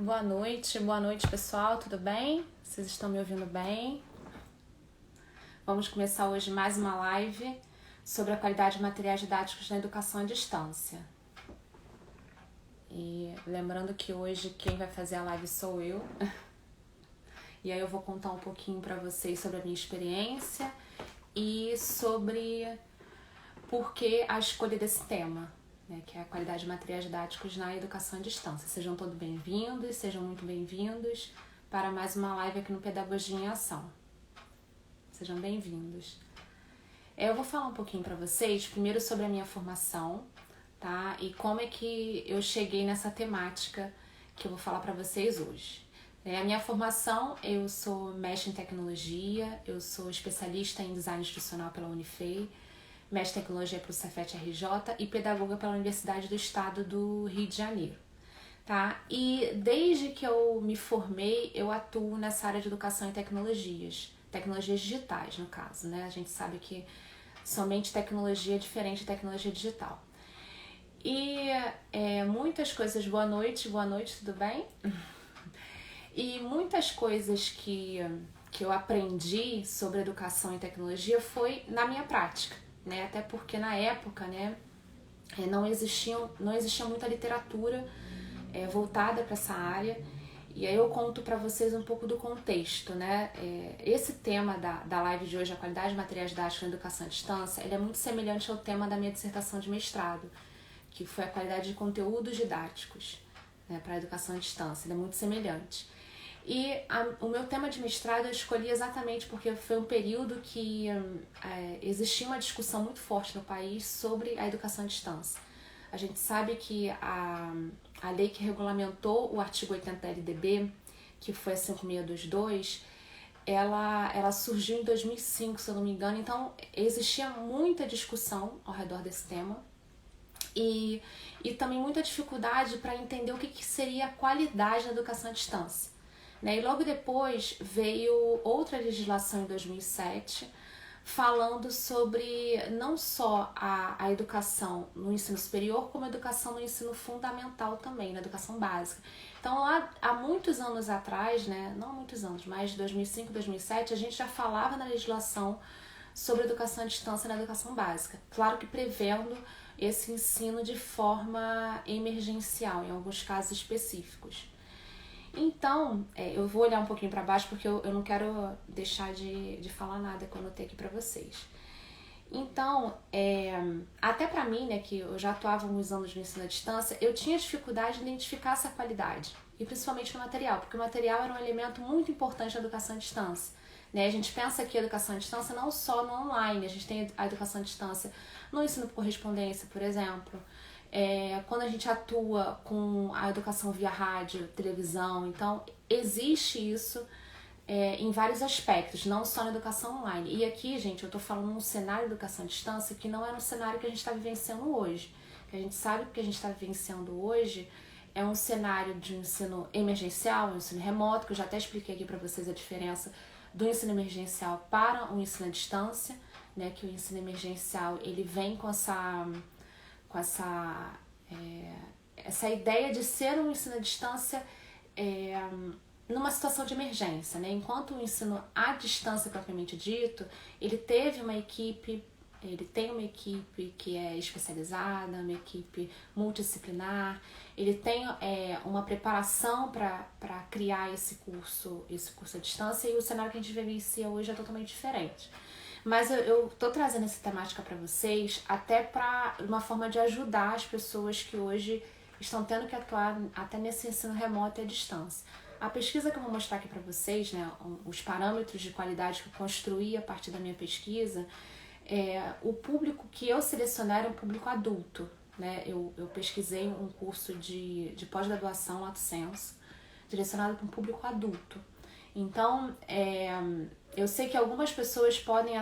Boa noite pessoal, tudo bem? Vocês estão me ouvindo bem? Vamos começar hoje mais uma live sobre a qualidade de materiais didáticos na educação à distância. E lembrando que hoje quem vai fazer a live sou eu. E aí eu vou contar um pouquinho para vocês sobre a minha experiência e sobre por que a escolha desse tema, né, que é a qualidade de materiais didáticos na educação à distância. Sejam todos bem-vindos, sejam muito bem-vindos para mais uma live aqui no Pedagogia em Ação. Sejam bem-vindos. Eu vou falar um pouquinho para vocês, primeiro sobre a minha formação, tá? E como é que eu cheguei nessa temática que eu vou falar para vocês hoje. A minha formação, eu sou mestre em tecnologia, eu sou especialista em design institucional pela Unifei, mestre em tecnologia pelo Cefet-RJ e pedagoga pela Universidade do Estado do Rio de Janeiro, tá? E desde que eu me formei, eu atuo nessa área de educação e tecnologias digitais, no caso, né? A gente sabe que somente tecnologia é diferente de tecnologia digital. E muitas coisas, boa noite, tudo bem? E muitas coisas que eu aprendi sobre educação e tecnologia foi na minha prática, né? Até porque na época, né, não existia muita literatura voltada para essa área. E aí eu conto para vocês um pouco do contexto, né? Esse tema da live de hoje, a qualidade de materiais didáticos na educação à distância, ele é muito semelhante ao tema da minha dissertação de mestrado, que foi a qualidade de conteúdos didáticos, né, para a educação à distância. Ele é muito semelhante. E o meu tema de mestrado eu escolhi exatamente porque foi um período que existia uma discussão muito forte no país sobre a educação à distância. A gente sabe que a lei que regulamentou o artigo 80 da LDB, que foi a 5622, ela surgiu em 2005, se eu não me engano. Então existia muita discussão ao redor desse tema e também muita dificuldade para entender o que seria a qualidade da educação à distância. E logo depois veio outra legislação em 2007 falando sobre não só a educação no ensino superior, como a educação no ensino fundamental também, na educação básica. Então lá há muitos anos atrás, né, não há muitos anos, mas 2005, 2007, a gente já falava na legislação sobre educação à distância na educação básica. Claro que prevendo esse ensino de forma emergencial, em alguns casos específicos. Então, eu vou olhar um pouquinho para baixo porque eu não quero deixar de falar nada que eu anotei aqui para vocês. Então, até para mim, né, que eu já atuava há alguns anos no ensino à distância, eu tinha dificuldade de identificar essa qualidade, e principalmente no material, porque o material era um elemento muito importante da educação à distância. Né? A gente pensa que a educação à distância não só no online, a gente tem a educação à distância no ensino por correspondência, por exemplo. Quando a gente atua com a educação via rádio, televisão, então existe isso em vários aspectos, não só na educação online. E aqui, gente, eu estou falando num cenário de educação à distância que não é um cenário que a gente está vivenciando hoje. Que a gente sabe que o que a gente está vivenciando hoje é um cenário de ensino emergencial, um ensino remoto, que eu já até expliquei aqui para vocês a diferença do ensino emergencial para o ensino à distância, né? Que o ensino emergencial ele vem com essa ideia de ser um ensino à distância numa situação de emergência, né? Enquanto o ensino à distância propriamente dito, ele tem uma equipe que é especializada, uma equipe multidisciplinar, ele tem uma preparação para criar esse curso à distância, e o cenário que a gente vivencia hoje é totalmente diferente. Mas eu tô trazendo essa temática para vocês até para uma forma de ajudar as pessoas que hoje estão tendo que atuar até nesse ensino remoto e à distância. A pesquisa que eu vou mostrar aqui para vocês, né, os parâmetros de qualidade que eu construí a partir da minha pesquisa, o público que eu selecionei era um público adulto. Né? Eu pesquisei um curso de pós-graduação, Lato Sensu, direcionado para um público adulto. Então, eu sei que algumas pessoas podem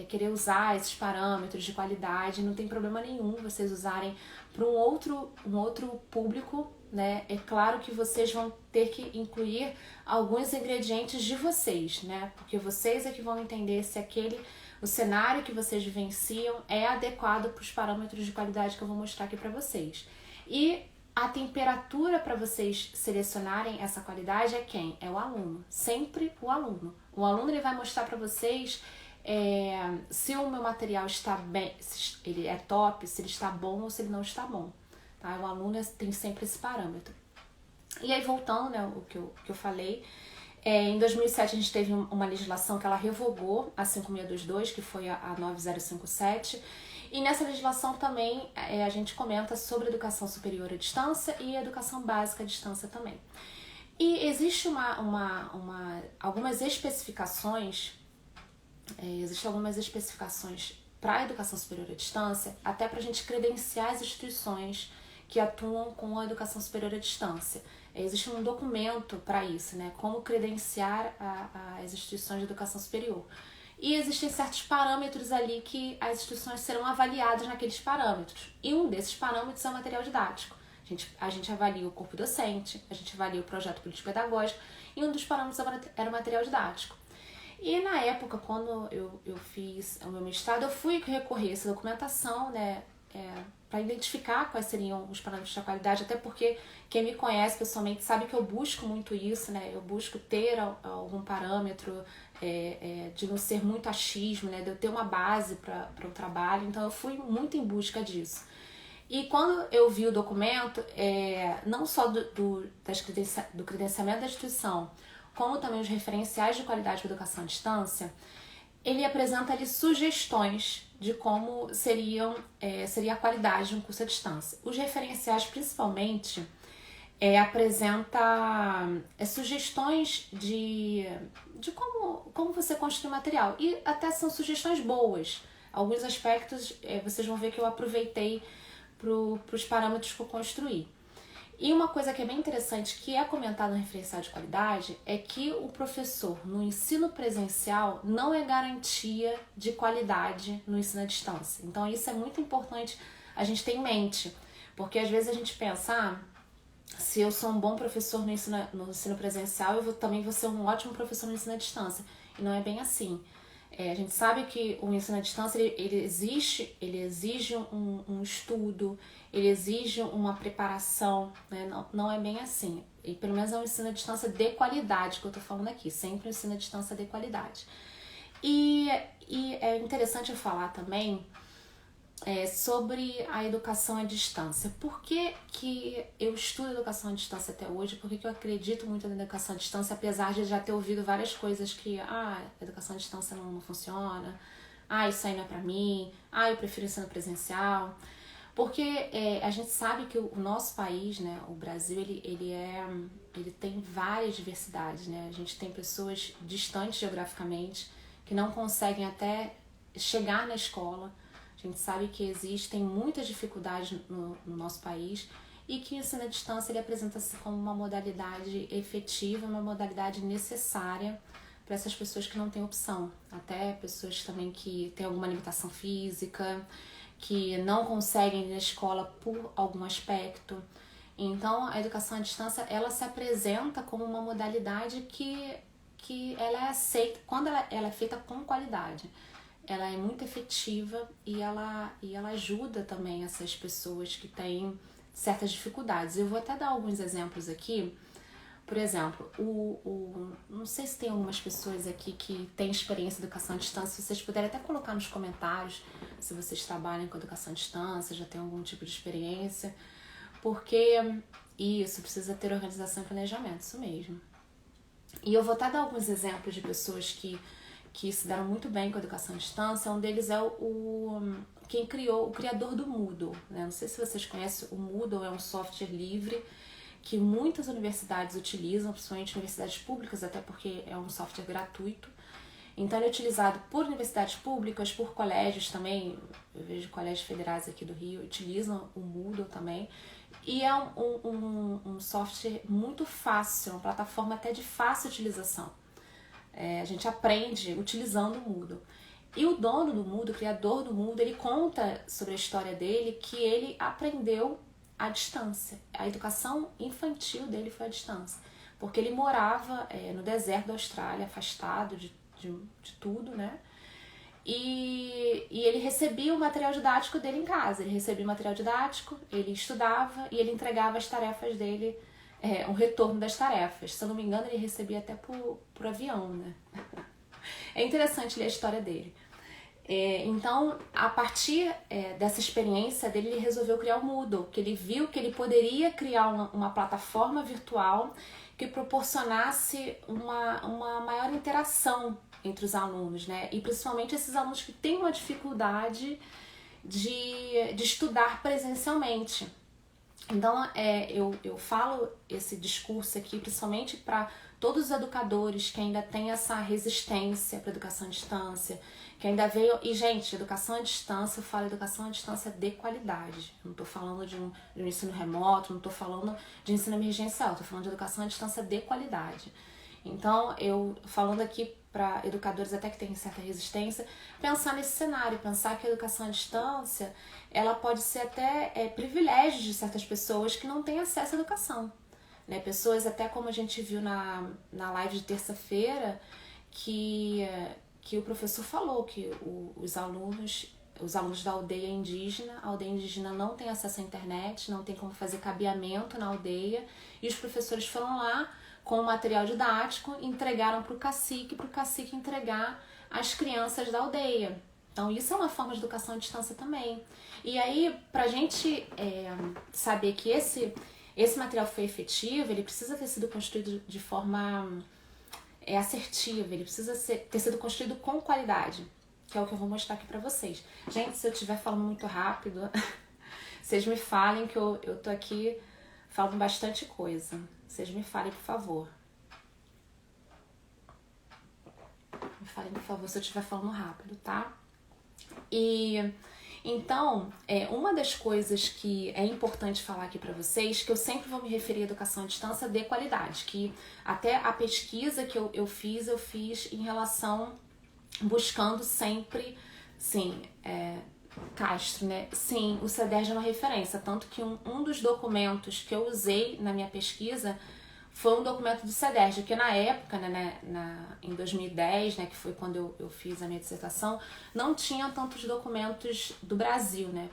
querer usar esses parâmetros de qualidade, não tem problema nenhum vocês usarem para um outro público, né? É claro que vocês vão ter que incluir alguns ingredientes de vocês, né? Porque vocês é que vão entender se o cenário que vocês vivenciam é adequado para os parâmetros de qualidade que eu vou mostrar aqui para vocês. E a temperatura para vocês selecionarem essa qualidade é quem? É o aluno, sempre o aluno. O aluno ele vai mostrar para vocês se o meu material está bem, se ele é top, se ele está bom ou se ele não está bom. Tá? O aluno tem sempre esse parâmetro. E aí voltando, né, o que eu falei, em 2007 a gente teve uma legislação que ela revogou a 5622, que foi a 9057, e nessa legislação também a gente comenta sobre educação superior à distância e educação básica à distância também. E existe algumas especificações, para a educação superior à distância, até para a gente credenciar as instituições que atuam com a educação superior à distância. Existe um documento para isso, né? Como credenciar as instituições de educação superior. E existem certos parâmetros ali que as instituições serão avaliadas naqueles parâmetros. E um desses parâmetros é o material didático. A gente avalia o corpo docente, a gente avalia o projeto político-pedagógico, e um dos parâmetros era o material didático. E na época, quando eu fiz o meu mestrado, eu fui recorrer a essa documentação, né, para identificar quais seriam os parâmetros da qualidade, até porque quem me conhece pessoalmente sabe que eu busco muito isso, né, eu busco ter algum parâmetro, de não ser muito achismo, né, de eu ter uma base para o trabalho, então eu fui muito em busca disso. E quando eu vi o documento, não só do credenciamento da instituição, como também os referenciais de qualidade de educação à distância, ele apresenta ali sugestões de como seria a qualidade de um curso à distância. Os referenciais, principalmente, apresenta sugestões de como você construir material. E até são sugestões boas. Alguns aspectos vocês vão ver que eu aproveitei para os parâmetros que eu construí. E uma coisa que é bem interessante, que é comentado no referencial de qualidade, é que o professor no ensino presencial não é garantia de qualidade no ensino à distância. Então isso é muito importante a gente ter em mente, porque às vezes a gente pensa, se eu sou um bom professor no ensino presencial, também vou ser um ótimo professor no ensino à distância. E não é bem assim. A gente sabe que o ensino à distância ele exige um estudo, ele exige uma preparação, né? Não é bem assim. E pelo menos é um ensino à distância de qualidade que eu tô falando aqui, sempre um ensino à distância de qualidade. E é interessante eu falar também sobre a educação à distância. Por que eu estudo educação à distância até hoje? Por que eu acredito muito na educação à distância, apesar de já ter ouvido várias coisas que a educação à distância não funciona, isso aí não é pra mim, eu prefiro ensino presencial. Porque a gente sabe que o nosso país, né, o Brasil, ele tem várias diversidades, né? A gente tem pessoas distantes geograficamente que não conseguem até chegar na escola. A gente sabe que existem muitas dificuldades no nosso país e que o ensino à distância ele apresenta-se como uma modalidade efetiva, uma modalidade necessária para essas pessoas que não têm opção. Até pessoas também que têm alguma limitação física, que não conseguem ir na escola por algum aspecto. Então, a educação à distância, ela se apresenta como uma modalidade que ela é aceita, quando ela é feita com qualidade. Ela é muito efetiva e ela ajuda também essas pessoas que têm certas dificuldades. Eu vou até dar alguns exemplos aqui. Por exemplo, não sei se tem algumas pessoas aqui que têm experiência em educação à distância, se vocês puderem até colocar nos comentários se vocês trabalham com educação à distância, já tem algum tipo de experiência, porque isso precisa ter organização e planejamento, isso mesmo. E eu vou até dar alguns exemplos de pessoas que se deram muito bem com a educação à distância. Um deles é o criador do Moodle, né? Não sei se vocês conhecem, o Moodle é um software livre que muitas universidades utilizam, principalmente universidades públicas, até porque é um software gratuito. Então ele é utilizado por universidades públicas, por colégios também. Eu vejo colégios federais aqui do Rio utilizam o Moodle também. E é um software muito fácil, uma plataforma até de fácil utilização. A gente aprende utilizando o Moodle. E o dono do Moodle, o criador do Moodle, ele conta sobre a história dele, que ele aprendeu à distância. A educação infantil dele foi à distância. Porque ele morava no deserto da Austrália, afastado de tudo, né? e ele recebia o material didático dele em casa. Ele recebia o material didático, ele estudava e ele entregava as tarefas dele, um retorno das tarefas. Se eu não me engano, ele recebia até por avião, né? É interessante ler a história dele. Então, a partir dessa experiência dele, ele resolveu criar o Moodle, que ele viu que ele poderia criar uma plataforma virtual que proporcionasse uma maior interação entre os alunos, né? E principalmente esses alunos que têm uma dificuldade de estudar presencialmente. Então, eu falo esse discurso aqui principalmente para todos os educadores que ainda têm essa resistência para a educação à distância, que ainda veio... E, gente, educação à distância, eu falo educação à distância de qualidade. Eu não estou falando de um ensino remoto, não estou falando de ensino emergencial, estou falando de educação à distância de qualidade. Então, eu falando aqui para educadores até que têm certa resistência, pensar nesse cenário, pensar que a educação à distância ela pode ser até privilégio de certas pessoas que não têm acesso à educação. Né? Pessoas, até como a gente viu na live de terça-feira, que o professor falou que os alunos da aldeia indígena, a aldeia indígena não tem acesso à internet, não tem como fazer cabeamento na aldeia, e os professores foram lá com o material didático, entregaram para o cacique entregar às crianças da aldeia. Então isso é uma forma de educação à distância também. E aí, para a gente saber que esse material foi efetivo, ele precisa ter sido construído de forma assertiva, ele precisa ter sido construído com qualidade, que é o que eu vou mostrar aqui pra vocês. Gente, se eu estiver falando muito rápido, vocês me falem que eu tô aqui falando bastante coisa. Vocês me falem, por favor. Me falem, por favor, se eu estiver falando rápido, tá? E então, uma das coisas que é importante falar aqui para vocês, que eu sempre vou me referir à educação à distância de qualidade, que até a pesquisa que eu fiz em relação, buscando sempre, sim, Castro, né? Sim, o CEDERJ é uma referência, tanto que um dos documentos que eu usei na minha pesquisa foi um documento do CEDERJ, que na época, né, em 2010, né, que foi quando eu fiz a minha dissertação, não tinha tantos documentos do Brasil, né?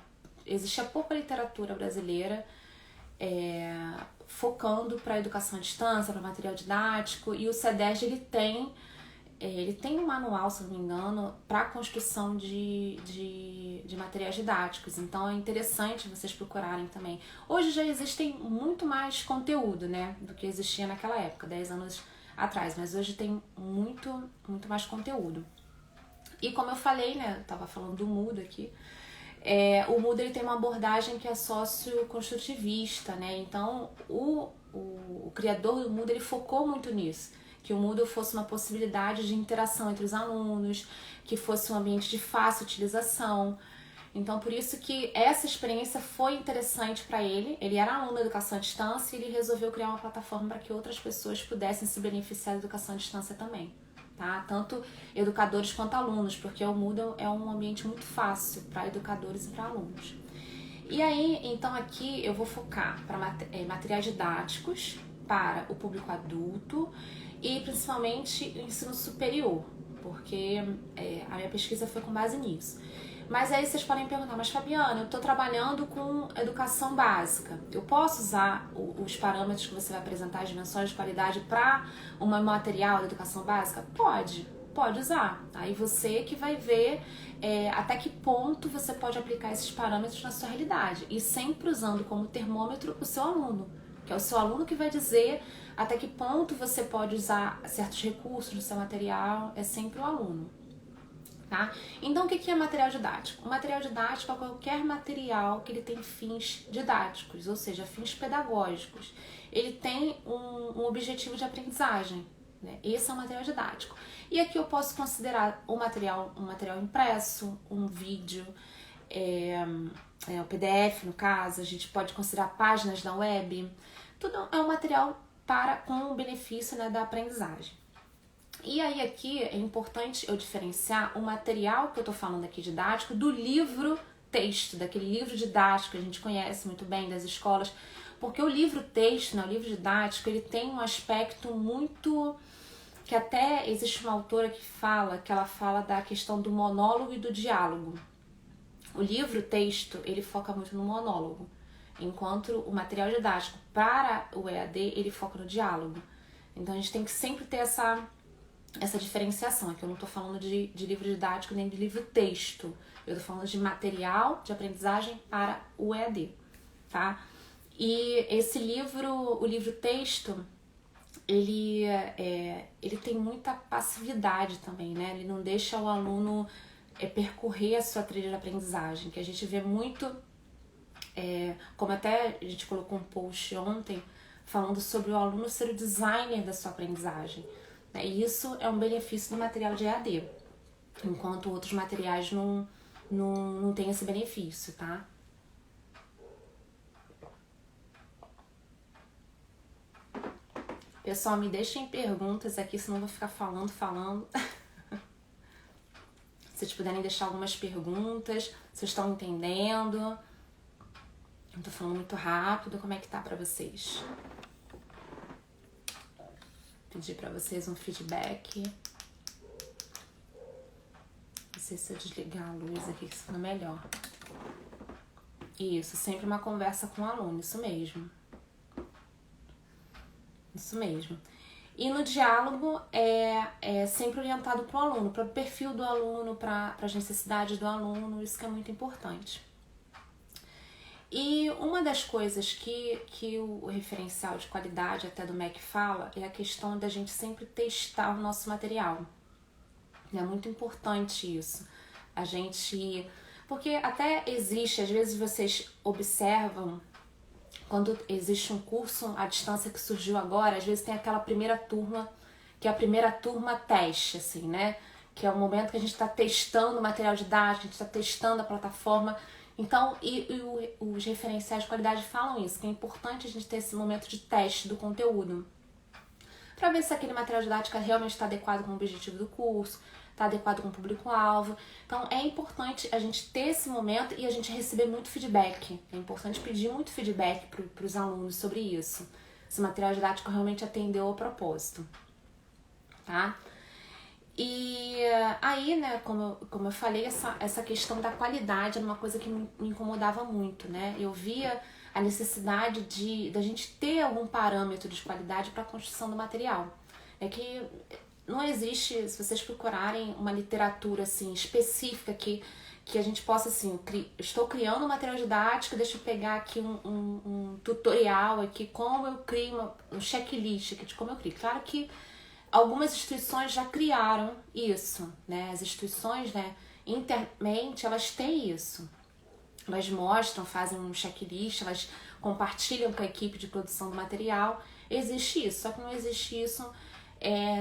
Existia pouca literatura brasileira focando para a educação à distância, para material didático, e o CEDERJ ele tem um manual, se não me engano, para a construção de materiais didáticos. Então é interessante vocês procurarem também. Hoje já existem muito mais conteúdo, né, do que existia naquela época, 10 anos atrás. Mas hoje tem muito mais conteúdo. E como eu falei, né, eu tava falando do Moodle aqui, o Moodle ele tem uma abordagem que é socioconstrutivista, né? Então o criador do Moodle ele focou muito nisso, que o Moodle fosse uma possibilidade de interação entre os alunos, que fosse um ambiente de fácil utilização. Então, por isso que essa experiência foi interessante para ele. Ele era aluno da educação à distância e ele resolveu criar uma plataforma para que outras pessoas pudessem se beneficiar da educação à distância também. Tá? Tanto educadores quanto alunos, porque o Moodle é um ambiente muito fácil para educadores e para alunos. E aí, então aqui eu vou focar para materiais didáticos para o público adulto e principalmente o ensino superior, porque a minha pesquisa foi com base nisso. Mas aí vocês podem perguntar, mas Fabiana, eu estou trabalhando com educação básica, eu posso usar os parâmetros que você vai apresentar, as dimensões de qualidade para um material de educação básica? Pode usar. Aí você que vai ver até que ponto você pode aplicar esses parâmetros na sua realidade, e sempre usando como termômetro o seu aluno, que é o seu aluno que vai dizer até que ponto você pode usar certos recursos no seu material, é sempre o aluno. Tá? Então, o que é material didático? O material didático é qualquer material que ele tem fins didáticos, ou seja, fins pedagógicos. Ele tem um objetivo de aprendizagem, né? Esse é o material didático. E aqui eu posso considerar um material impresso, um vídeo, o PDF no caso, a gente pode considerar páginas da web. Tudo é um material com o benefício, né, da aprendizagem. E aí aqui é importante eu diferenciar o material que eu tô falando aqui didático do livro texto, daquele livro didático que a gente conhece muito bem das escolas, porque o livro texto, né, o livro didático, ele tem um aspecto muito que até existe uma autora que ela fala da questão do monólogo e do diálogo. O livro, o texto, ele foca muito no monólogo, enquanto o material didático para o EAD, ele foca no diálogo. Então a gente tem que sempre ter essa diferenciação. Aqui eu não estou falando de livro didático nem de livro texto, eu estou falando de material de aprendizagem para o EAD, tá? E esse livro, o livro texto, ele tem muita passividade também, né? Ele não deixa o aluno percorrer a sua trilha de aprendizagem, que a gente vê muito, como até a gente colocou um post ontem, falando sobre o aluno ser o designer da sua aprendizagem. Né? E isso é um benefício do material de EAD, enquanto outros materiais não têm esse benefício, tá? Pessoal, me deixem perguntas aqui, senão eu vou ficar falando. Se vocês puderem deixar algumas perguntas, vocês estão entendendo? Eu tô falando muito rápido, como é que tá pra vocês? Pedir pra vocês um feedback. Não sei se eu desligar a luz aqui, que fica melhor. Isso, sempre uma conversa com o aluno, isso mesmo. Isso mesmo. E no diálogo é sempre orientado para o aluno, para o perfil do aluno, para as necessidades do aluno, isso que é muito importante. E uma das coisas que o referencial de qualidade até do MEC fala é a questão da gente sempre testar o nosso material. É muito importante isso. A gente... Porque até existe, às vezes vocês observam, quando existe um curso à distância que surgiu agora, às vezes tem aquela primeira turma, que é a primeira turma teste, assim, né? Que é o momento que a gente está testando o material didático, a gente está testando a plataforma. Então, os referenciais de qualidade falam isso, que é importante a gente ter esse momento de teste do conteúdo, para ver se aquele material didático realmente está adequado com o objetivo do curso, está adequado com o público-alvo. Então, é importante a gente ter esse momento e a gente receber muito feedback. É importante pedir muito feedback para os alunos sobre isso. Se o material didático realmente atendeu ao propósito, tá? E aí, né, como eu falei, essa questão da qualidade era uma coisa que me incomodava muito, né? Eu via a necessidade da gente ter algum parâmetro de qualidade para a construção do material. É que não existe, se vocês procurarem uma literatura assim específica que a gente possa assim, estou criando um material didático, deixa eu pegar aqui um tutorial aqui, como eu crio um checklist aqui de como eu crio. Claro que algumas instituições já criaram isso, né? As instituições, né, internamente, elas têm isso. Elas mostram, fazem um checklist, elas compartilham com a equipe de produção do material. Existe isso, só que não existe isso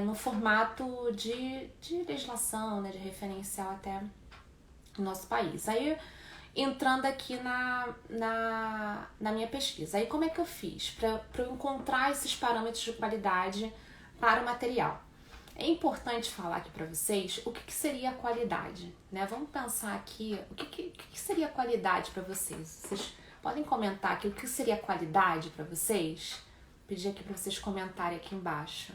no formato de legislação, né, de referencial até no nosso país. Aí, entrando aqui na minha pesquisa, aí como é que eu fiz para eu encontrar esses parâmetros de qualidade para o material? É importante falar aqui para vocês o que seria a qualidade, né? Vamos pensar aqui, o que seria qualidade para vocês? Vocês podem comentar aqui o que seria qualidade para vocês? Vou pedir aqui para vocês comentarem aqui embaixo.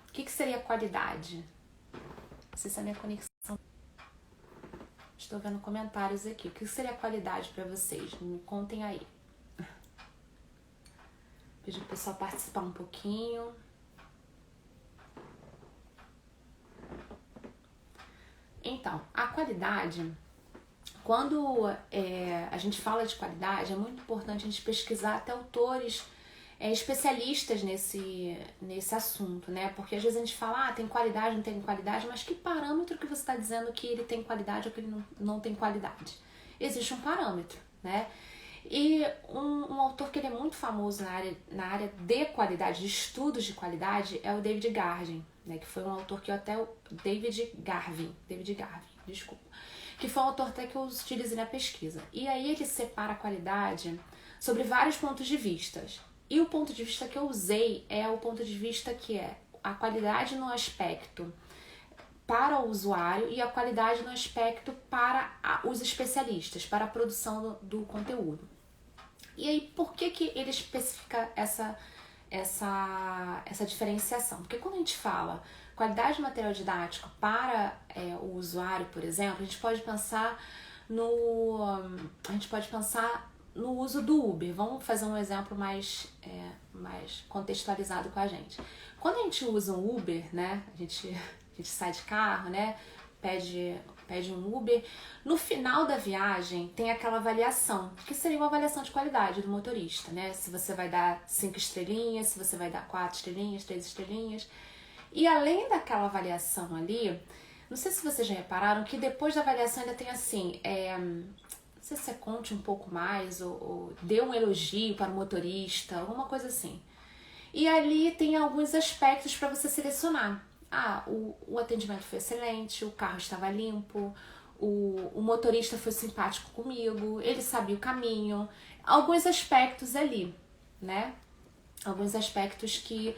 O que seria qualidade? Não sei se a minha conexão... Estou vendo comentários aqui. O que seria qualidade para vocês? Me contem aí. Pedir para o pessoal participar um pouquinho. Então, a qualidade, quando a gente fala de qualidade, é muito importante a gente pesquisar até autores especialistas nesse assunto, né? Porque às vezes a gente fala, tem qualidade, não tem qualidade, mas que parâmetro que você está dizendo que ele tem qualidade ou que ele não tem qualidade? Existe um parâmetro, né? E um autor que ele é muito famoso na área de qualidade, de estudos de qualidade, é o David Garvin, né? Que foi um autor que eu até... David Garvin, desculpa. Que foi um autor até que eu utilizei na pesquisa. E aí ele separa a qualidade sobre vários pontos de vista. E o ponto de vista que eu usei é o ponto de vista que é a qualidade no aspecto para o usuário e a qualidade no aspecto para os especialistas, para a produção do conteúdo. E aí, por que ele especifica essa diferenciação? Porque quando a gente fala Qualidade de material didático para o usuário, por exemplo, a gente pode pensar no uso do Uber. Vamos fazer um exemplo mais contextualizado com a gente. Quando a gente usa um Uber, né, a gente sai de carro, né, pede um Uber, no final da viagem tem aquela avaliação, que seria uma avaliação de qualidade do motorista, né? Se você vai dar 5 estrelinhas, se você vai dar 4 estrelinhas, 3 estrelinhas. E além daquela avaliação ali, não sei se vocês já repararam que depois da avaliação ainda tem assim, não sei se você conte um pouco mais ou dê um elogio para o motorista, alguma coisa assim. E ali tem alguns aspectos para você selecionar. O atendimento foi excelente, o carro estava limpo, o motorista foi simpático comigo, ele sabia o caminho. Alguns aspectos ali, né? Alguns aspectos que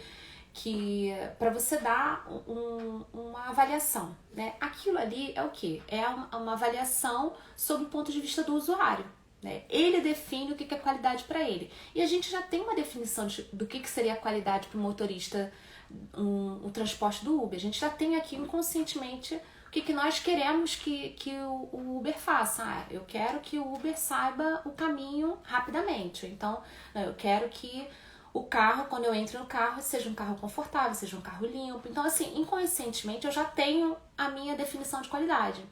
para você dar uma avaliação, né? Aquilo ali é o quê? É uma avaliação sob o ponto de vista do usuário, né? Ele define o que é qualidade para ele. E a gente já tem uma definição do que seria a qualidade para o motorista, o transporte do Uber. A gente já tem aqui inconscientemente o que nós queremos que o Uber faça. Eu quero que o Uber saiba o caminho rapidamente. Então, eu quero que o carro, quando eu entro no carro, seja um carro confortável, seja um carro limpo. Então, assim, inconscientemente eu já tenho a minha definição de qualidade.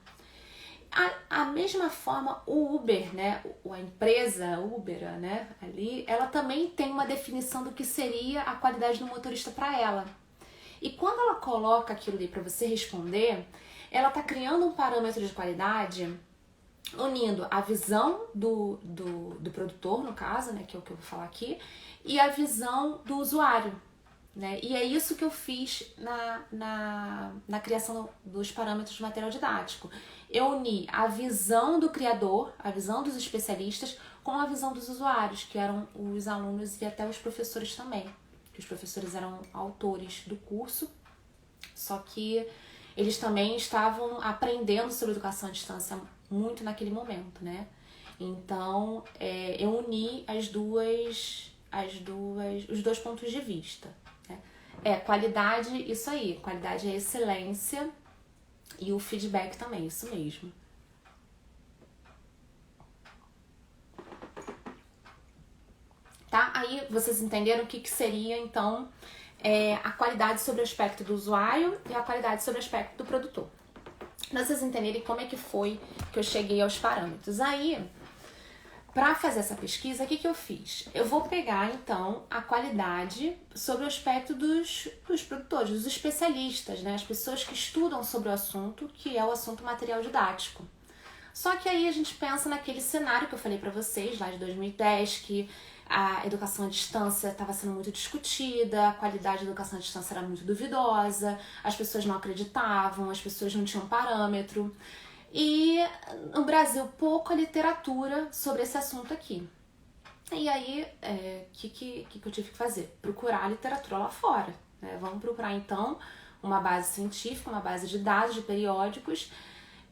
A mesma forma, o Uber, né, a empresa Uber, né, ali, ela também tem uma definição do que seria a qualidade do motorista para ela. E quando ela coloca aquilo ali para você responder, ela está criando um parâmetro de qualidade unindo a visão do produtor, no caso, né, que é o que eu vou falar aqui, e a visão do usuário, né? E é isso que eu fiz na criação dos parâmetros de material didático. Eu uni a visão do criador, a visão dos especialistas, com a visão dos usuários, que eram os alunos e até os professores também. Que os professores eram autores do curso, só que eles também estavam aprendendo sobre educação à distância muito naquele momento, né? Então, eu uni os dois pontos de vista. Qualidade, isso aí. Qualidade é excelência e o feedback também, isso mesmo. Tá? Aí vocês entenderam o que seria, então, a qualidade sobre o aspecto do usuário e a qualidade sobre o aspecto do produtor. Pra vocês entenderem como é que foi que eu cheguei aos parâmetros. Aí, para fazer essa pesquisa, o que eu fiz? Eu vou pegar, então, a qualidade sobre o aspecto dos produtores, dos especialistas, né? As pessoas que estudam sobre o assunto, que é o assunto material didático. Só que aí a gente pensa naquele cenário que eu falei para vocês, lá de 2010, que a educação à distância estava sendo muito discutida, a qualidade da educação à distância era muito duvidosa, as pessoas não acreditavam, as pessoas não tinham parâmetro. E no Brasil, pouca literatura sobre esse assunto aqui. E aí, que eu tive que fazer? Procurar literatura lá fora, né? Vamos procurar, então, uma base científica, uma base de dados, de periódicos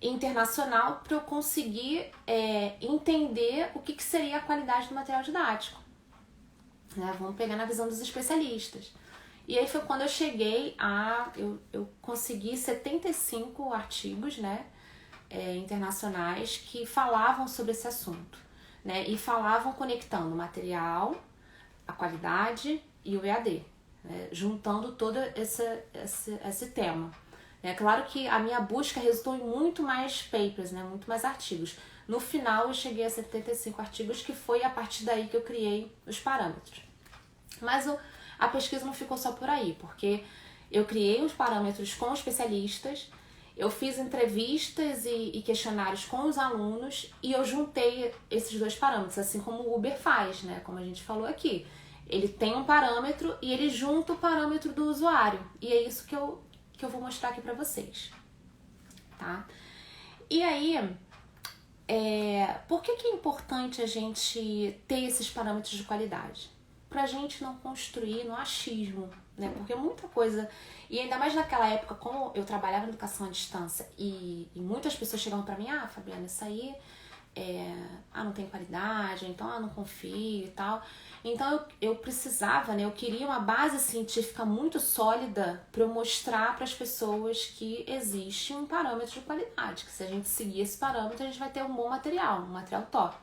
internacional para eu conseguir entender o que seria a qualidade do material didático. Né? Vamos pegar na visão dos especialistas. E aí foi quando eu cheguei eu consegui 75 artigos, né, internacionais que falavam sobre esse assunto, né, e falavam conectando o material, a qualidade e o EAD, né, juntando todo esse tema. É claro que a minha busca resultou em muito mais papers, né, muito mais artigos. No final eu cheguei a 75 artigos, que foi a partir daí que eu criei os parâmetros. Mas a pesquisa não ficou só por aí, porque eu criei os parâmetros com especialistas, eu fiz entrevistas e questionários com os alunos e eu juntei esses dois parâmetros, assim como o Uber faz, né, como a gente falou aqui. Ele tem um parâmetro e ele junta o parâmetro do usuário. E é isso que eu vou mostrar aqui pra vocês, tá? E aí, por que é importante a gente ter esses parâmetros de qualidade? Pra gente não construir no achismo, né? Porque muita coisa, e ainda mais naquela época, como eu trabalhava em educação à distância e muitas pessoas chegavam pra mim, Fabiana, isso aí não tem qualidade, então não confio e tal. Então eu precisava, né? Eu queria uma base científica muito sólida para eu mostrar para as pessoas que existe um parâmetro de qualidade, que se a gente seguir esse parâmetro a gente vai ter um bom material, um material top.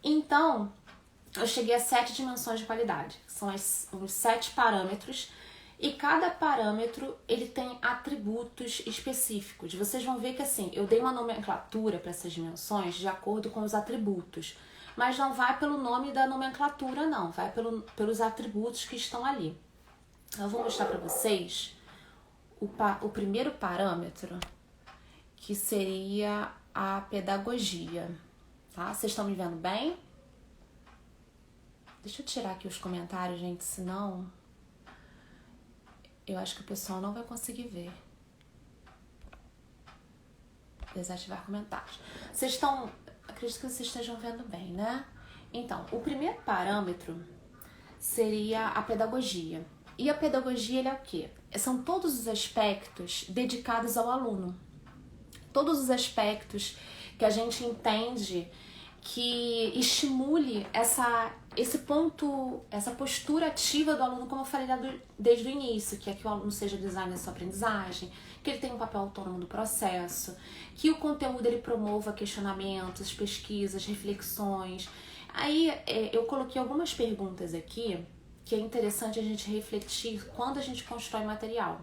Então eu cheguei a 7 dimensões de qualidade, que são os 7 parâmetros, e cada parâmetro ele tem atributos específicos. Vocês vão ver que assim, eu dei uma nomenclatura para essas dimensões de acordo com os atributos, mas não vai pelo nome da nomenclatura não, vai pelos atributos que estão ali. Eu vou mostrar para vocês o primeiro parâmetro, que seria a pedagogia, tá? Vocês estão me vendo bem? Deixa eu tirar aqui os comentários, gente, senão eu acho que o pessoal não vai conseguir ver. Desativar comentários. Vocês estão... Acredito que vocês estejam vendo bem, né? Então, o primeiro parâmetro seria a pedagogia. E a pedagogia, ele é o quê? São todos os aspectos dedicados ao aluno. Todos os aspectos que a gente entende que estimule esse ponto, essa postura ativa do aluno, como eu falei desde o início, que é que o aluno seja designer da sua aprendizagem, que ele tenha um papel autônomo do processo, que o conteúdo ele promova questionamentos, pesquisas, reflexões. Aí eu coloquei algumas perguntas aqui que é interessante a gente refletir quando a gente constrói material,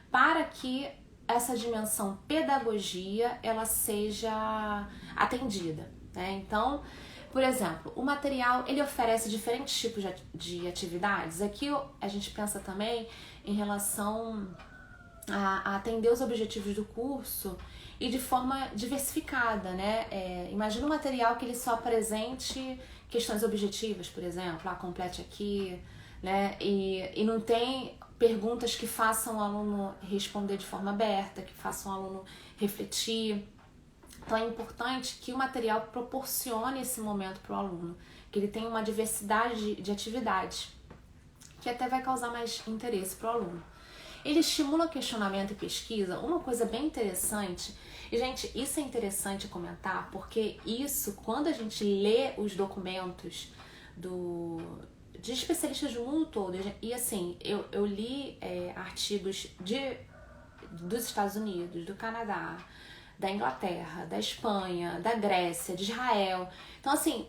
para que essa dimensão pedagogia ela seja atendida, né? Então, por exemplo, o material ele oferece diferentes tipos de atividades. Aqui a gente pensa também em relação a atender os objetivos do curso e de forma diversificada, né? Imagina um material que ele só apresente questões objetivas, por exemplo, complete aqui, né? E não tem perguntas que façam o aluno responder de forma aberta, que façam o aluno refletir. Então é importante que o material proporcione esse momento para o aluno, que ele tenha uma diversidade de atividades, que até vai causar mais interesse para o aluno. Ele estimula questionamento e pesquisa, uma coisa bem interessante, e gente, isso é interessante comentar, porque isso, quando a gente lê os documentos de especialistas do mundo todo, e assim, eu li artigos dos Estados Unidos, do Canadá, da Inglaterra, da Espanha, da Grécia, de Israel, então assim,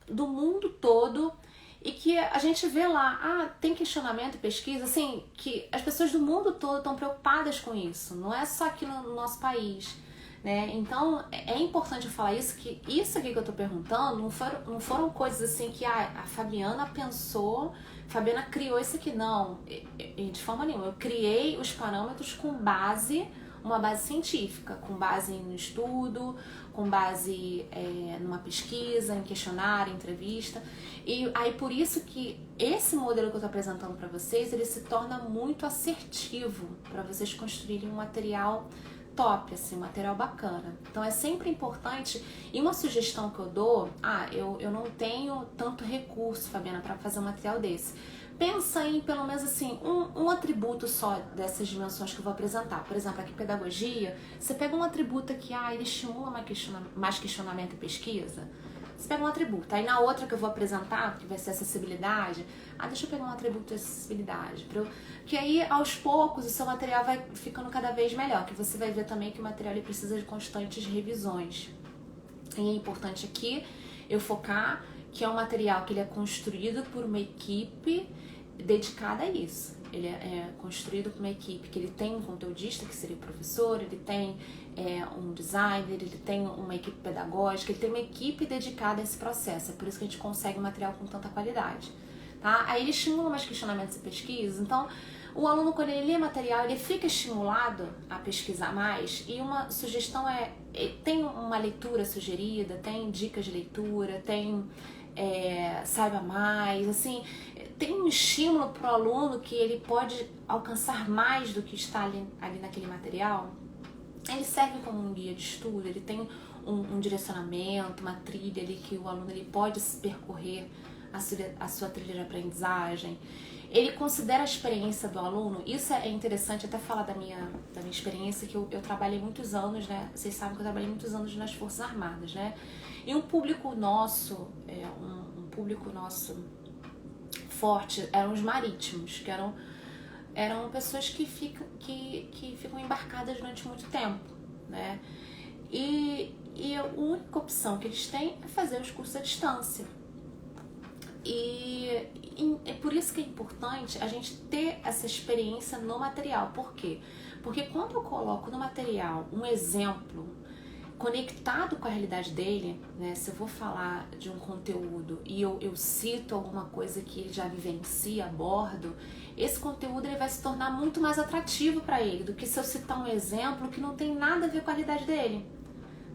do mundo todo, e que a gente vê lá, tem questionamento e pesquisa, assim, que as pessoas do mundo todo estão preocupadas com isso, não é só aqui no nosso país, né? Então é importante eu falar isso, que isso aqui que eu tô perguntando não foram coisas assim que a Fabiana pensou, a Fabiana criou isso aqui, não, de forma nenhuma. Eu criei os parâmetros com uma base científica, com base no estudo, com base numa pesquisa, em questionário, em entrevista. E aí por isso que esse modelo que eu estou apresentando para vocês, ele se torna muito assertivo para vocês construírem um material top, assim, um material bacana. Então é sempre importante, e uma sugestão que eu dou, eu não tenho tanto recurso, Fabiana, para fazer um material desse. Pensa em pelo menos assim, um atributo só dessas dimensões que eu vou apresentar. Por exemplo, aqui pedagogia, você pega um atributo que ele estimula mais questionamento e pesquisa. Você pega um atributo. Aí na outra que eu vou apresentar, que vai ser acessibilidade, deixa eu pegar um atributo de acessibilidade. Que aí, aos poucos, o seu material vai ficando cada vez melhor. Que você vai ver também que o material ele precisa de constantes revisões. E é importante aqui eu focar que é um material que ele é construído por uma equipe dedicada a isso. Ele é construído por uma equipe que ele tem um conteudista, que seria o professor, ele tem um designer, ele tem uma equipe pedagógica, ele tem uma equipe dedicada a esse processo. É por isso que a gente consegue um material com tanta qualidade. Tá? Aí ele estimula mais questionamentos e pesquisas. Então, o aluno, quando ele lê material, ele fica estimulado a pesquisar mais. E uma sugestão tem uma leitura sugerida, tem dicas de leitura, tem saiba mais, assim, tem um estímulo para o aluno que ele pode alcançar mais do que está ali naquele material. Ele serve como um guia de estudo, ele tem um direcionamento, uma trilha ali que o aluno ele pode percorrer a sua trilha de aprendizagem. ele considera a experiência do aluno, isso é interessante até falar da minha experiência, que eu trabalhei muitos anos, né? Vocês sabem que eu trabalhei muitos anos nas Forças Armadas, né? E um público nosso, um público nosso forte, eram os marítimos, que eram pessoas que ficam embarcadas durante muito tempo, né? E a única opção que eles têm é fazer os cursos à distância. E é por isso que é importante a gente ter essa experiência no material. Por quê? Porque quando eu coloco no material um exemplo conectado com a realidade dele, né? Se eu vou falar de um conteúdo e eu cito alguma coisa que ele já vivencia a bordo, esse conteúdo ele vai se tornar muito mais atrativo para ele do que se eu citar um exemplo que não tem nada a ver com a realidade dele.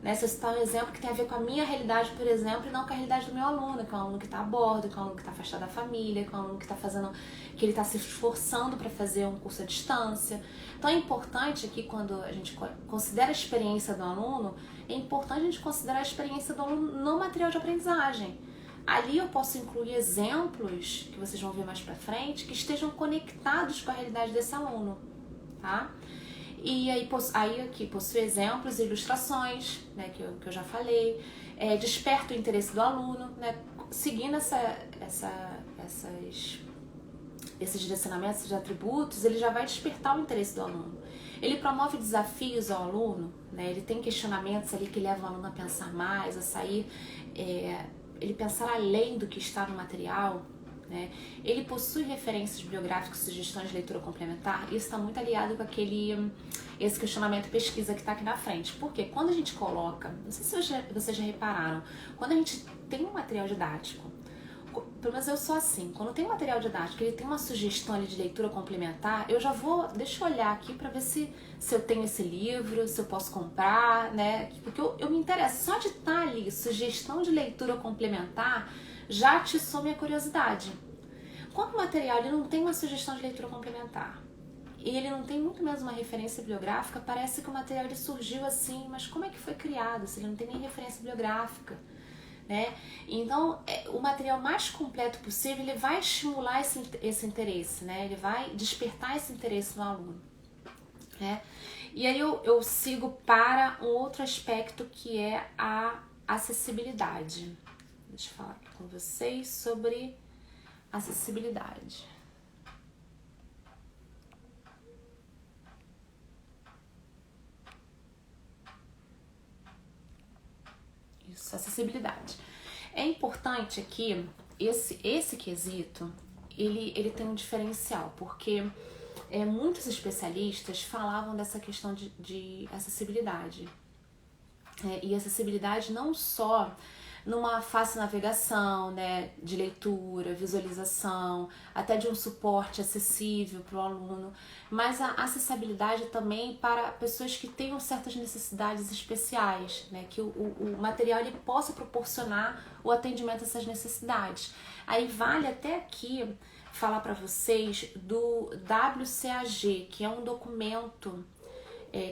Né? Se eu citar um exemplo que tem a ver com a minha realidade, por exemplo, e não com a realidade do meu aluno, que é um aluno que está a bordo, que é um aluno que está afastado da família, que é um aluno que ele está se esforçando para fazer um curso à distância. Então é importante que quando a gente considera a experiência do aluno, é importante a gente considerar a experiência do aluno no material de aprendizagem. Ali eu posso incluir exemplos, que vocês vão ver mais pra frente, que estejam conectados com a realidade desse aluno, tá? E aí aqui possui exemplos e ilustrações, né, que eu já falei, desperta o interesse do aluno, né, seguindo esses direcionamentos, esses atributos, ele já vai despertar o interesse do aluno. Ele promove desafios ao aluno, né, ele tem questionamentos ali que levam o aluno a pensar mais, a sair, ele pensar além do que está no material, né? Ele possui referências bibliográficas, sugestões de leitura complementar. Isso está muito aliado com esse questionamento pesquisa que está aqui na frente. Porque quando a gente coloca, não sei se vocês já repararam, quando a gente tem um material didático, pelo menos eu sou assim, quando tem um material didático, ele tem uma sugestão ali de leitura complementar, eu já deixa eu olhar aqui para ver se eu tenho esse livro, se eu posso comprar, né? Porque eu me interesso, só de estar ali, sugestão de leitura complementar, já atiçou minha curiosidade. Quando o material ele não tem uma sugestão de leitura complementar e ele não tem muito menos uma referência bibliográfica, parece que o material ele surgiu assim, mas como é que foi criado se ele não tem nem referência bibliográfica? Né? Então, o material mais completo possível, ele vai estimular esse interesse, né? Ele vai despertar esse interesse no aluno. Né? E aí eu sigo para um outro aspecto que é a acessibilidade. Deixa eu falar aqui com vocês sobre acessibilidade. Isso, acessibilidade. É importante aqui, esse quesito, ele tem um diferencial, porque muitos especialistas falavam dessa questão de acessibilidade. E acessibilidade não só numa fácil navegação, né, de leitura, visualização, até de um suporte acessível para o aluno, mas a acessibilidade também para pessoas que tenham certas necessidades especiais, né, que o material ele possa proporcionar o atendimento a essas necessidades. Aí vale até aqui falar para vocês do WCAG, que é um documento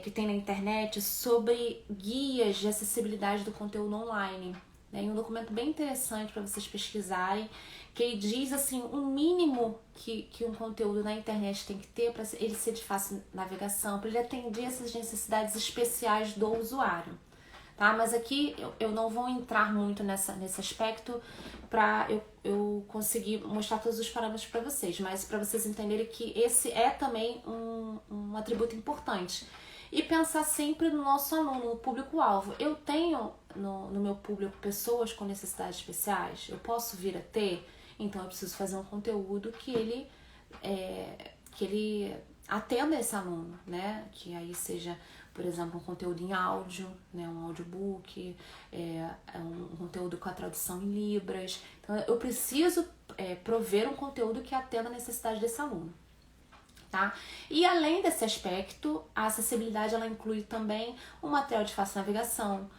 que tem na internet sobre guias de acessibilidade do conteúdo online. Né? Um documento bem interessante para vocês pesquisarem, que ele diz assim, o mínimo que um conteúdo na internet tem que ter para ele ser de fácil navegação, para ele atender essas necessidades especiais do usuário. Tá? Mas aqui eu não vou entrar muito nesse aspecto para eu conseguir mostrar todos os parâmetros para vocês, mas para vocês entenderem que esse é também um atributo importante. E pensar sempre no nosso aluno, no público-alvo. Eu tenho no meu público pessoas com necessidades especiais? Eu posso vir a ter? Então eu preciso fazer um conteúdo que ele atenda esse aluno, né? Que aí seja, por exemplo, um conteúdo em áudio, né? Um audiobook, um conteúdo com a tradução em libras. Então eu preciso prover um conteúdo que atenda a necessidade desse aluno. Tá? E além desse aspecto, a acessibilidade ela inclui também um material de fácil navegação,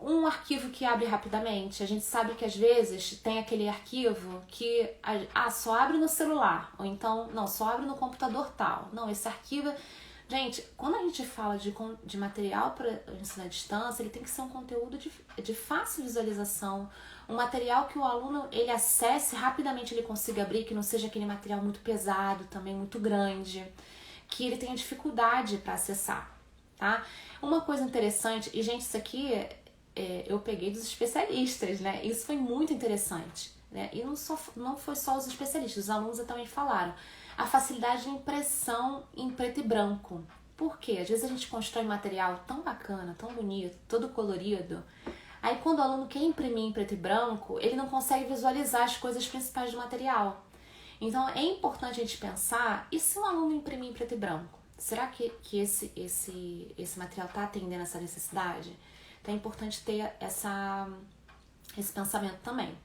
um arquivo que abre rapidamente. A gente sabe que às vezes tem aquele arquivo que só abre no celular, ou então não, só abre no computador tal. Não, esse arquivo Gente, quando a gente fala de material para ensino à distância, ele tem que ser um conteúdo de fácil visualização, um material que o aluno ele acesse rapidamente, ele consiga abrir, que não seja aquele material muito pesado, também muito grande, que ele tenha dificuldade para acessar, tá? Uma coisa interessante, e gente, isso aqui eu peguei dos especialistas, né? Isso foi muito interessante, né? E não foi só os especialistas, os alunos também falaram. A facilidade de impressão em preto e branco. Por quê? Às vezes a gente constrói material tão bacana, tão bonito, todo colorido. Aí quando o aluno quer imprimir em preto e branco, ele não consegue visualizar as coisas principais do material. Então é importante a gente pensar, e se o aluno imprimir em preto e branco? Será que esse material está atendendo essa necessidade? Então é importante ter esse pensamento também,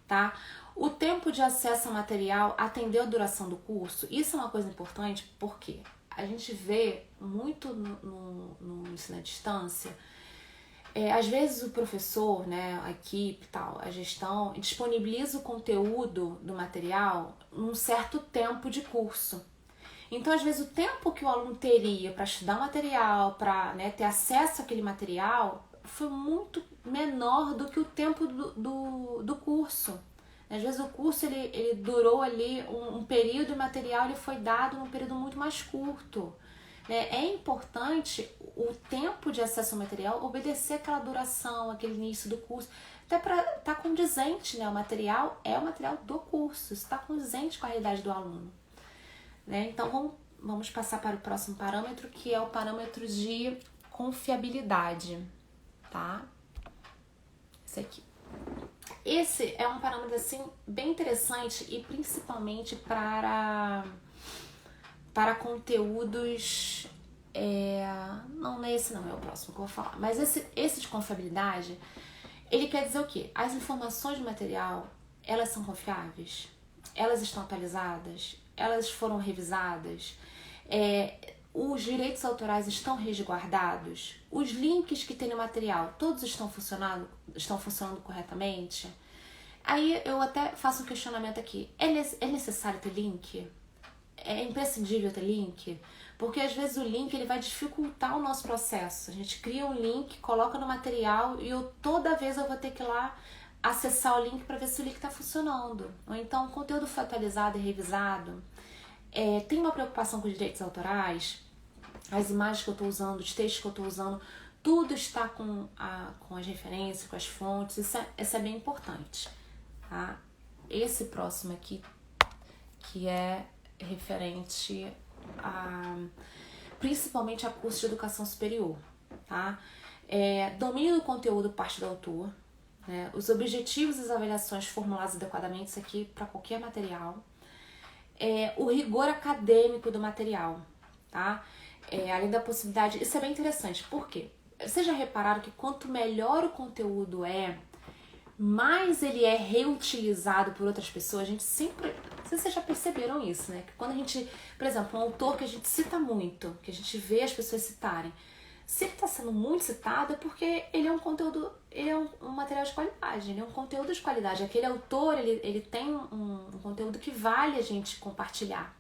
tá? O tempo de acesso ao material, atender a duração do curso, isso é uma coisa importante porque a gente vê muito no ensino à distância, às vezes o professor, né, a equipe, tal, a gestão, disponibiliza o conteúdo do material num certo tempo de curso. Então, às vezes, o tempo que o aluno teria para estudar o material, para, né, ter acesso àquele material, foi muito menor do que o tempo do curso. Às vezes o curso ele durou ali um período e o material ele foi dado num período muito mais curto. É importante o tempo de acesso ao material obedecer aquela duração, aquele início do curso, até para estar condizente, né? O material é o material do curso, está condizente com a realidade do aluno. Né? Então vamos passar para o próximo parâmetro, que é o parâmetro de confiabilidade, tá? Esse aqui. Esse é um parâmetro assim bem interessante e principalmente para conteúdos. Não é esse não, é o próximo que eu vou falar. Mas esse de confiabilidade, ele quer dizer o quê? As informações do material, elas são confiáveis? Elas estão atualizadas? Elas foram revisadas? Os direitos autorais estão resguardados? Os links que tem no material, todos estão funcionando corretamente? Aí eu até faço um questionamento aqui. É necessário ter link? É imprescindível ter link? Porque às vezes o link ele vai dificultar o nosso processo. A gente cria um link, coloca no material e toda vez eu vou ter que ir lá acessar o link para ver se o link está funcionando. Ou então o conteúdo foi atualizado e revisado. Tem uma preocupação com os direitos autorais, as imagens que eu estou usando, os textos que eu estou usando, tudo está com as referências, com as fontes, isso é bem importante. Tá? Esse próximo aqui, que é referente principalmente a curso de educação superior. Tá? Domínio do conteúdo parte do autor, né? Os objetivos e as avaliações formuladas adequadamente, isso aqui para qualquer material. O rigor acadêmico do material, tá? Além da possibilidade, isso é bem interessante, por quê? Vocês já repararam que quanto melhor o conteúdo mais ele é reutilizado por outras pessoas? A gente sempre, não sei se vocês já perceberam isso, né? Que quando a gente, por exemplo, um autor que a gente cita muito, que a gente vê as pessoas citarem, se ele está sendo muito citado é porque ele é um conteúdo, ele é um material de qualidade, ele é um conteúdo de qualidade. Aquele autor, ele tem um conteúdo que vale a gente compartilhar.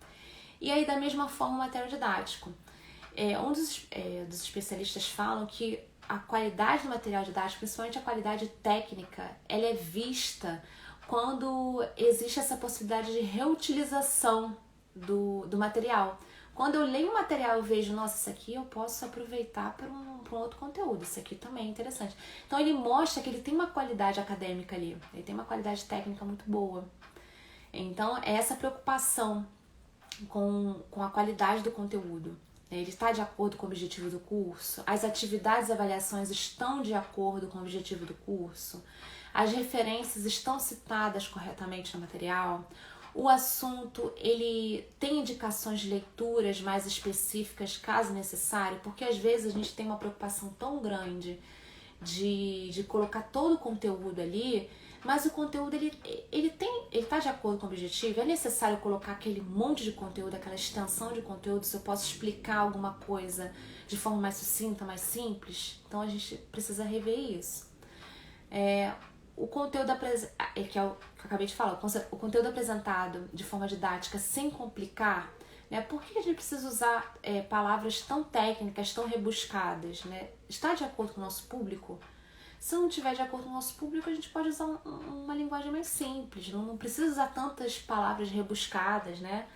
E aí, da mesma forma, o material didático. Um dos especialistas falam que a qualidade do material didático, principalmente a qualidade técnica, ela é vista quando existe essa possibilidade de reutilização do material. Quando eu leio um material, eu vejo, nossa, isso aqui eu posso aproveitar para um outro conteúdo, isso aqui também é interessante. Então ele mostra que ele tem uma qualidade acadêmica ali, ele tem uma qualidade técnica muito boa. Então é essa preocupação com a qualidade do conteúdo. Ele está de acordo com o objetivo do curso, as atividades e avaliações estão de acordo com o objetivo do curso, as referências estão citadas corretamente no material, o assunto ele tem indicações de leituras mais específicas caso necessário, porque às vezes a gente tem uma preocupação tão grande de colocar todo o conteúdo ali, mas o conteúdo ele está de acordo com o objetivo. É necessário colocar aquele monte de conteúdo, aquela extensão de conteúdo, se eu posso explicar alguma coisa de forma mais sucinta, mais simples. Então a gente precisa rever isso. O conteúdo que eu acabei de falar, o conteúdo apresentado de forma didática sem complicar, né? Por que a gente precisa usar palavras tão técnicas, tão rebuscadas, né? Está de acordo com o nosso público? Se não estiver de acordo com o nosso público, a gente pode usar uma linguagem mais simples, não precisa usar tantas palavras rebuscadas, né?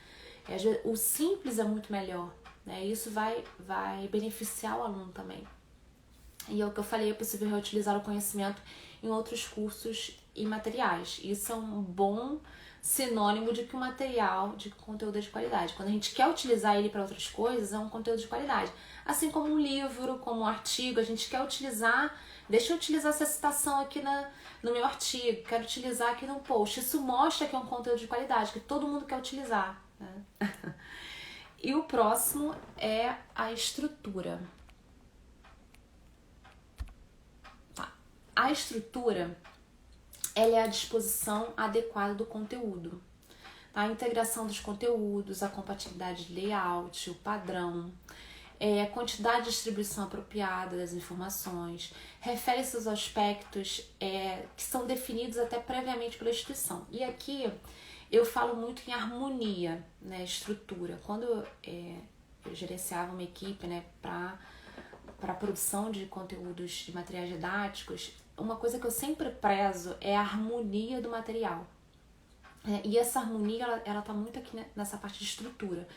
O simples é muito melhor, né? Isso vai beneficiar o aluno também. E é o que eu falei, é possível reutilizar o conhecimento em outros cursos e materiais. Isso é um bom sinônimo de que o material de conteúdo é de qualidade. Quando a gente quer utilizar ele para outras coisas, é um conteúdo de qualidade. Assim como um livro, como um artigo, a gente quer utilizar, deixa eu utilizar essa citação aqui no meu artigo, quero utilizar aqui no post. Isso mostra que é um conteúdo de qualidade, que todo mundo quer utilizar, né? E o próximo é a estrutura. A estrutura, ela é a disposição adequada do conteúdo. A integração dos conteúdos, a compatibilidade de layout, o padrão, a quantidade de distribuição apropriada das informações, refere-se aos aspectos que são definidos até previamente pela instituição. E aqui eu falo muito em harmonia, né, estrutura. Quando eu gerenciava uma equipe, né, para a produção de conteúdos de materiais didáticos, uma coisa que eu sempre prezo é a harmonia do material. E essa harmonia, ela tá muito aqui nessa parte de estrutura.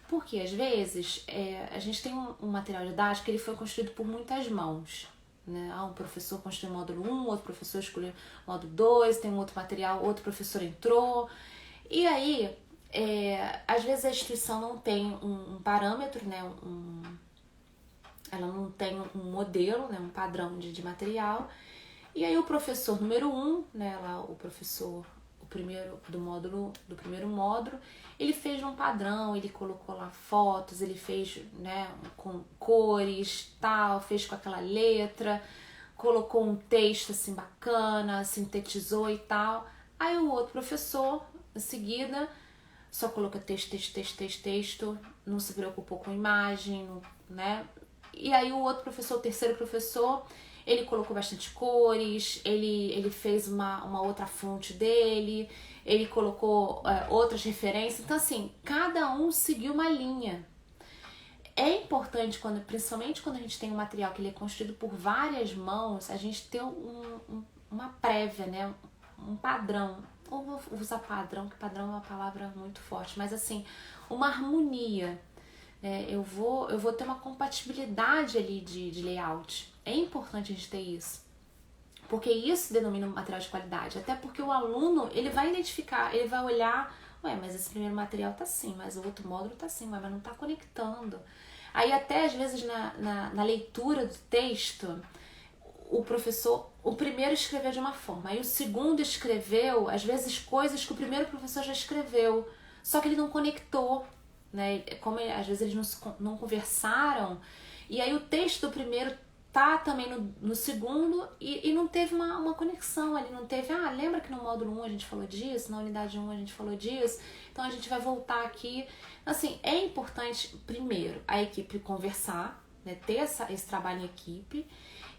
Porque, às vezes, a gente tem um material didático que ele foi construído por muitas mãos. Né? Um professor construiu o módulo 1, outro professor escolheu o módulo 2, tem um outro material, outro professor entrou. E aí, às vezes a instituição não tem um parâmetro, né? Ela não tem um modelo, né? Um padrão de material. E aí o professor número 1, né, lá o professor do primeiro módulo, ele fez um padrão, ele colocou lá fotos, ele fez, né, com cores, tal, fez com aquela letra, colocou um texto assim bacana, sintetizou e tal. Aí o outro professor, em seguida, só colocou texto, não se preocupou com imagem, né? E aí o outro professor, o terceiro professor, ele colocou bastante cores, ele fez uma outra fonte dele, ele colocou outras referências. Então, assim, cada um seguiu uma linha. É importante, principalmente quando a gente tem um material que ele é construído por várias mãos, a gente ter uma prévia, né? Um padrão. Ou vou usar padrão, que padrão é uma palavra muito forte, mas assim, uma harmonia. Eu vou ter uma compatibilidade ali de layout. É importante a gente ter isso, porque isso denomina um material de qualidade. Até porque o aluno, ele vai identificar, ele vai olhar, mas esse primeiro material tá assim, mas o outro módulo tá assim, mas não tá conectando. Aí até às vezes na leitura do texto, o primeiro escreveu de uma forma, aí o segundo escreveu, às vezes, coisas que o primeiro professor já escreveu, só que ele não conectou, né? Como às vezes eles não conversaram, e aí o texto do primeiro tá também no segundo e não teve uma conexão ali, não teve, lembra que no módulo 1 a gente falou disso, na unidade 1 a gente falou disso, então a gente vai voltar aqui. Assim, é importante, primeiro, a equipe conversar, né? Ter esse trabalho em equipe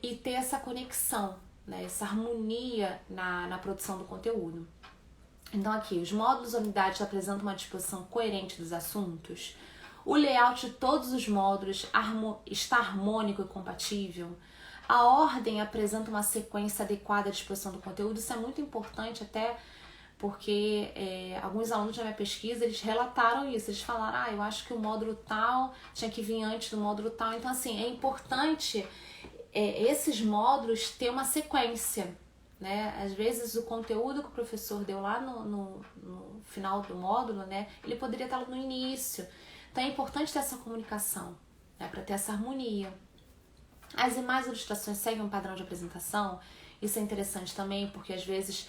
e ter essa conexão, né? Essa harmonia na produção do conteúdo. Então aqui, os módulos ou unidades apresentam uma disposição coerente dos assuntos. O layout de todos os módulos está harmônico e compatível. A ordem apresenta uma sequência adequada à disposição do conteúdo. Isso é muito importante, até porque alguns alunos da minha pesquisa, eles relataram isso. Eles falaram, eu acho que o módulo tal tinha que vir antes do módulo tal. Então, assim, é importante esses módulos ter uma sequência. Né? Às vezes o conteúdo que o professor deu lá no final do módulo, né, ele poderia estar no início. Então é importante ter essa comunicação, né, para ter essa harmonia. As imagens e ilustrações seguem um padrão de apresentação. Isso é interessante também, porque às vezes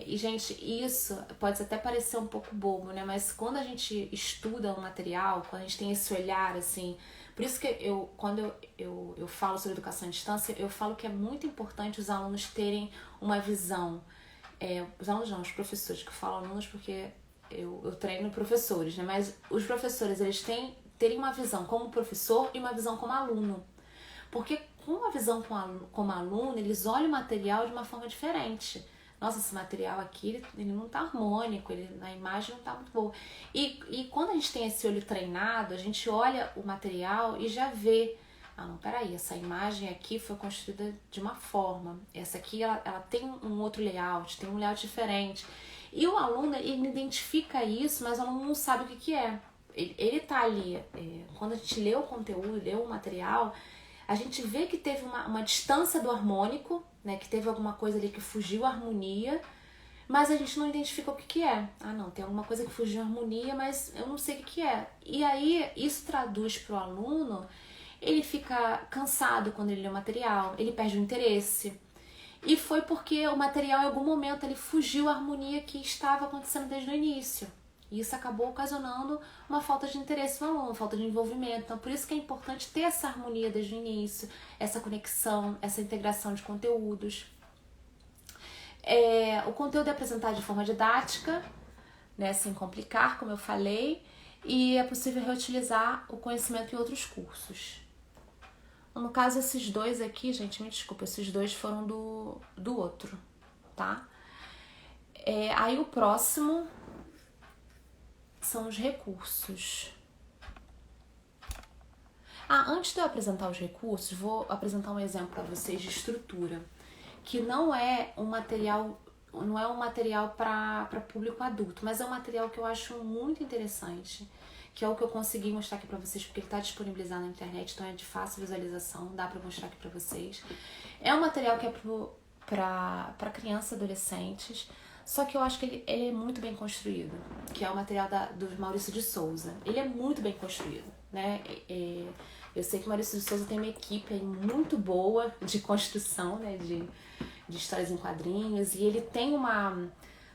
e gente, isso pode até parecer um pouco bobo, né? Mas quando a gente estuda um material, quando a gente tem esse olhar assim, por isso que quando eu falo sobre educação à distância, eu falo que é muito importante os alunos terem uma visão. Os alunos não, os professores, que eu falo alunos porque eu treino professores, né? Mas os professores, eles terem uma visão como professor e uma visão como aluno. Porque com uma visão como aluno, eles olham o material de uma forma diferente. nossa, esse material aqui, ele não tá harmônico, na imagem não tá muito boa. E quando a gente tem esse olho treinado, a gente olha o material e já vê, não, peraí, essa imagem aqui foi construída de uma forma, essa aqui ela tem um outro layout, tem um layout diferente. E o aluno, ele identifica isso, mas o aluno não sabe o que é. Ele tá ali, quando a gente lê o conteúdo, lê o material, a gente vê que teve uma distância do harmônico, né, que teve alguma coisa ali que fugiu a harmonia, mas a gente não identifica o que é. Não, tem alguma coisa que fugiu a harmonia, mas eu não sei o que é. E aí, isso traduz para o aluno, ele fica cansado quando ele lê o material, ele perde o interesse. E foi porque o material, em algum momento, ele fugiu a harmonia que estava acontecendo desde o início. E isso acabou ocasionando uma falta de interesse no aluno, uma falta de envolvimento. Então, por isso que é importante ter essa harmonia desde o início, essa conexão, essa integração de conteúdos. O conteúdo é apresentado de forma didática, né, sem complicar, como eu falei, e é possível reutilizar o conhecimento em outros cursos. No caso, esses dois aqui, gente, me desculpa, esses dois foram do outro, tá? Aí o próximo são os recursos. Antes de eu apresentar os recursos, vou apresentar um exemplo para vocês de estrutura, que não é um material para público adulto, mas é um material que eu acho muito interessante, que é o que eu consegui mostrar aqui pra vocês, porque ele tá disponibilizado na internet, então é de fácil visualização, dá pra mostrar aqui pra vocês. É um material que é pra crianças e adolescentes, só que eu acho que ele é muito bem construído, que é o material do Maurício de Souza. Ele é muito bem construído, né? Eu sei que o Maurício de Souza tem uma equipe aí muito boa de construção, né? De histórias em quadrinhos, e ele tem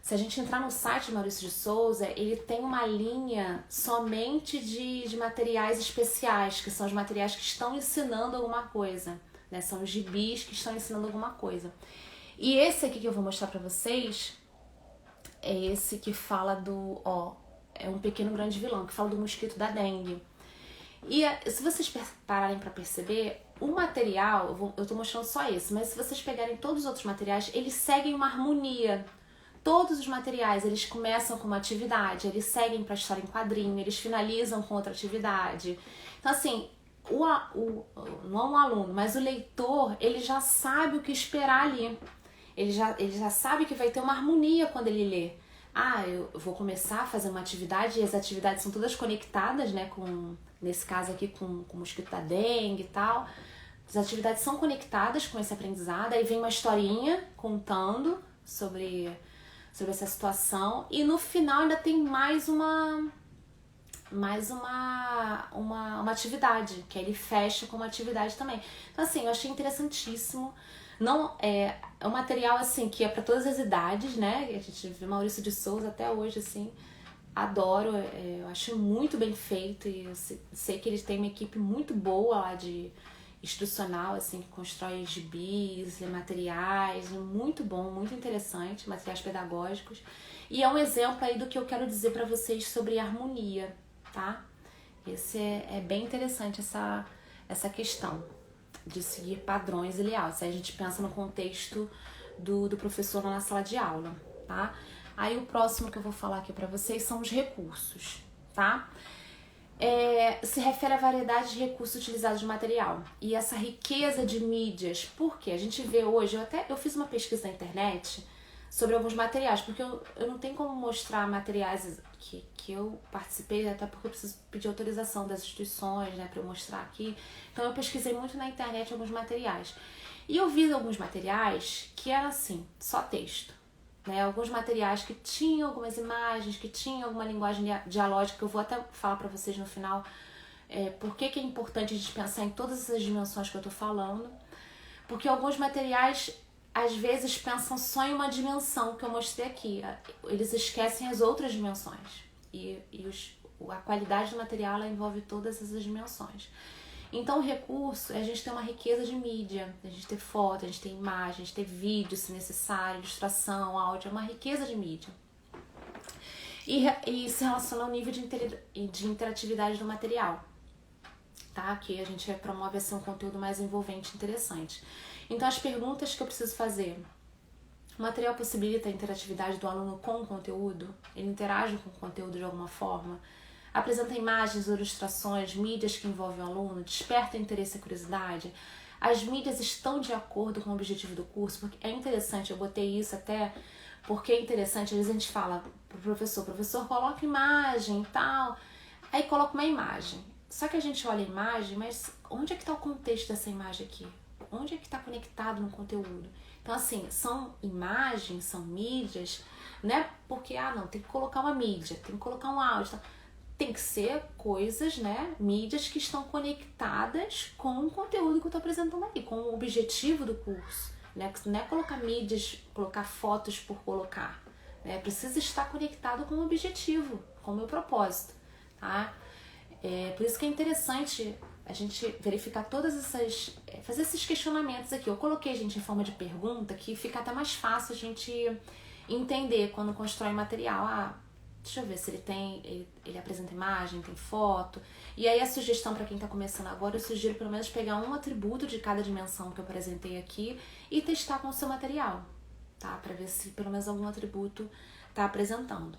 se a gente entrar no site do Maurício de Souza, ele tem uma linha somente de materiais especiais, que são os materiais que estão ensinando alguma coisa, né? São os gibis que estão ensinando alguma coisa. E esse aqui que eu vou mostrar pra vocês é esse que fala é um pequeno grande vilão, que fala do mosquito da dengue. E se vocês pararem pra perceber, o material, eu tô mostrando só esse, mas se vocês pegarem todos os outros materiais, eles seguem uma harmonia. Todos os materiais, eles começam com uma atividade, eles seguem para a história em quadrinho, eles finalizam com outra atividade. Então, assim, não é um aluno, mas o leitor, ele já sabe o que esperar ali. Ele já sabe que vai ter uma harmonia quando ele lê. Eu vou começar a fazer uma atividade, e as atividades são todas conectadas, né, nesse caso aqui com o mosquito da dengue e tal. As atividades são conectadas com esse aprendizado, aí vem uma historinha contando sobre essa situação, e no final ainda tem mais uma atividade, que aí ele fecha com uma atividade também. Então, assim, eu achei interessantíssimo. Não é um material assim que é para todas as idades, né? A gente vê Maurício de Souza até hoje, assim, adoro, eu acho muito bem feito, e eu sei que eles têm uma equipe muito boa lá de instrucional, assim, que constrói gibis, materiais, muito bom, muito interessante, materiais pedagógicos. E é um exemplo aí do que eu quero dizer para vocês sobre harmonia, tá? Esse é bem interessante, essa questão de seguir padrões e layouts. Aí a gente pensa no contexto do professor na sala de aula, tá? Aí o próximo que eu vou falar aqui para vocês são os recursos, tá? Se refere à variedade de recursos utilizados no material e essa riqueza de mídias. Porque a gente vê hoje, eu fiz uma pesquisa na internet sobre alguns materiais, porque eu não tenho como mostrar materiais que eu participei, até porque eu preciso pedir autorização das instituições, né, para eu mostrar aqui. Então eu pesquisei muito na internet alguns materiais, e eu vi alguns materiais que eram assim, só texto, né? Alguns materiais que tinham algumas imagens, que tinham alguma linguagem dialógica, que eu vou até falar para vocês no final por que é importante a gente pensar em todas essas dimensões que eu tô falando. Porque alguns materiais, às vezes, pensam só em uma dimensão que eu mostrei aqui. Eles esquecem as outras dimensões. E a qualidade do material, ela envolve todas essas dimensões. Então, o recurso é a gente ter uma riqueza de mídia, a gente ter foto, a gente ter imagem, a gente ter vídeo, se necessário, ilustração, áudio, é uma riqueza de mídia. E se relaciona ao nível de interatividade do material, tá? Que a gente promove assim, um conteúdo mais envolvente e interessante. Então, as perguntas que eu preciso fazer: O material possibilita a interatividade do aluno com o conteúdo, ele interage com o conteúdo de alguma forma, apresenta imagens, ilustrações, mídias que envolvem o aluno, desperta interesse e curiosidade. As mídias estão de acordo com o objetivo do curso, porque é interessante, eu botei isso até porque é interessante, às vezes a gente fala pro professor, coloca imagem e tal, aí coloca uma imagem. Só que a gente olha a imagem, mas onde é que está o contexto dessa imagem aqui? Onde é que está conectado no conteúdo? Então, assim, são imagens, são mídias, né? Porque, não, tem que colocar uma mídia, tem que colocar um áudio. Tá? Tem que ser coisas, né? Mídias que estão conectadas com o conteúdo que eu estou apresentando aqui, com o objetivo do curso. Né? Não é colocar mídias, colocar fotos por colocar. Né? Precisa estar conectado com o objetivo, com o meu propósito, tá? Por isso que é interessante a gente verificar todas essas... fazer esses questionamentos aqui. Eu coloquei, gente, em forma de pergunta, que fica até mais fácil a gente entender quando constrói material. Deixa eu ver se ele apresenta imagem, tem foto. E aí a sugestão para quem está começando agora, eu sugiro pelo menos pegar um atributo de cada dimensão que eu apresentei aqui e testar com o seu material, tá? Para ver se pelo menos algum atributo está apresentando,